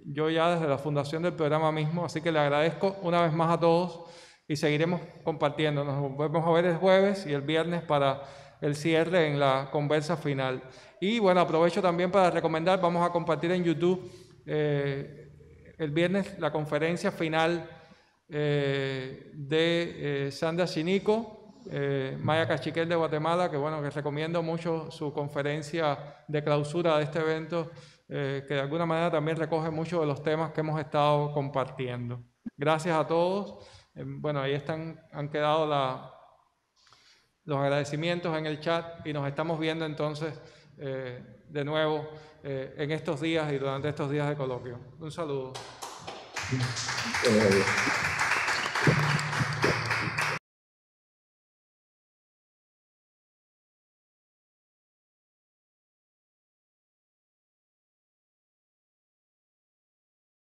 yo ya desde la fundación del programa mismo, así que le agradezco una vez más a todos y seguiremos compartiendo. Nos volvemos a ver el jueves y el viernes para el cierre en la conversa final. Y bueno, aprovecho también para recomendar, vamos a compartir en YouTube el viernes la conferencia final de Sandra Chinico, Maya Cachiquel de Guatemala, que bueno, que recomiendo mucho su conferencia de clausura de este evento, que de alguna manera también recoge muchos de los temas que hemos estado compartiendo. Gracias a todos. Bueno, ahí han quedado los agradecimientos en el chat, y nos estamos viendo entonces de nuevo en estos días y durante estos días de coloquio. Un saludo.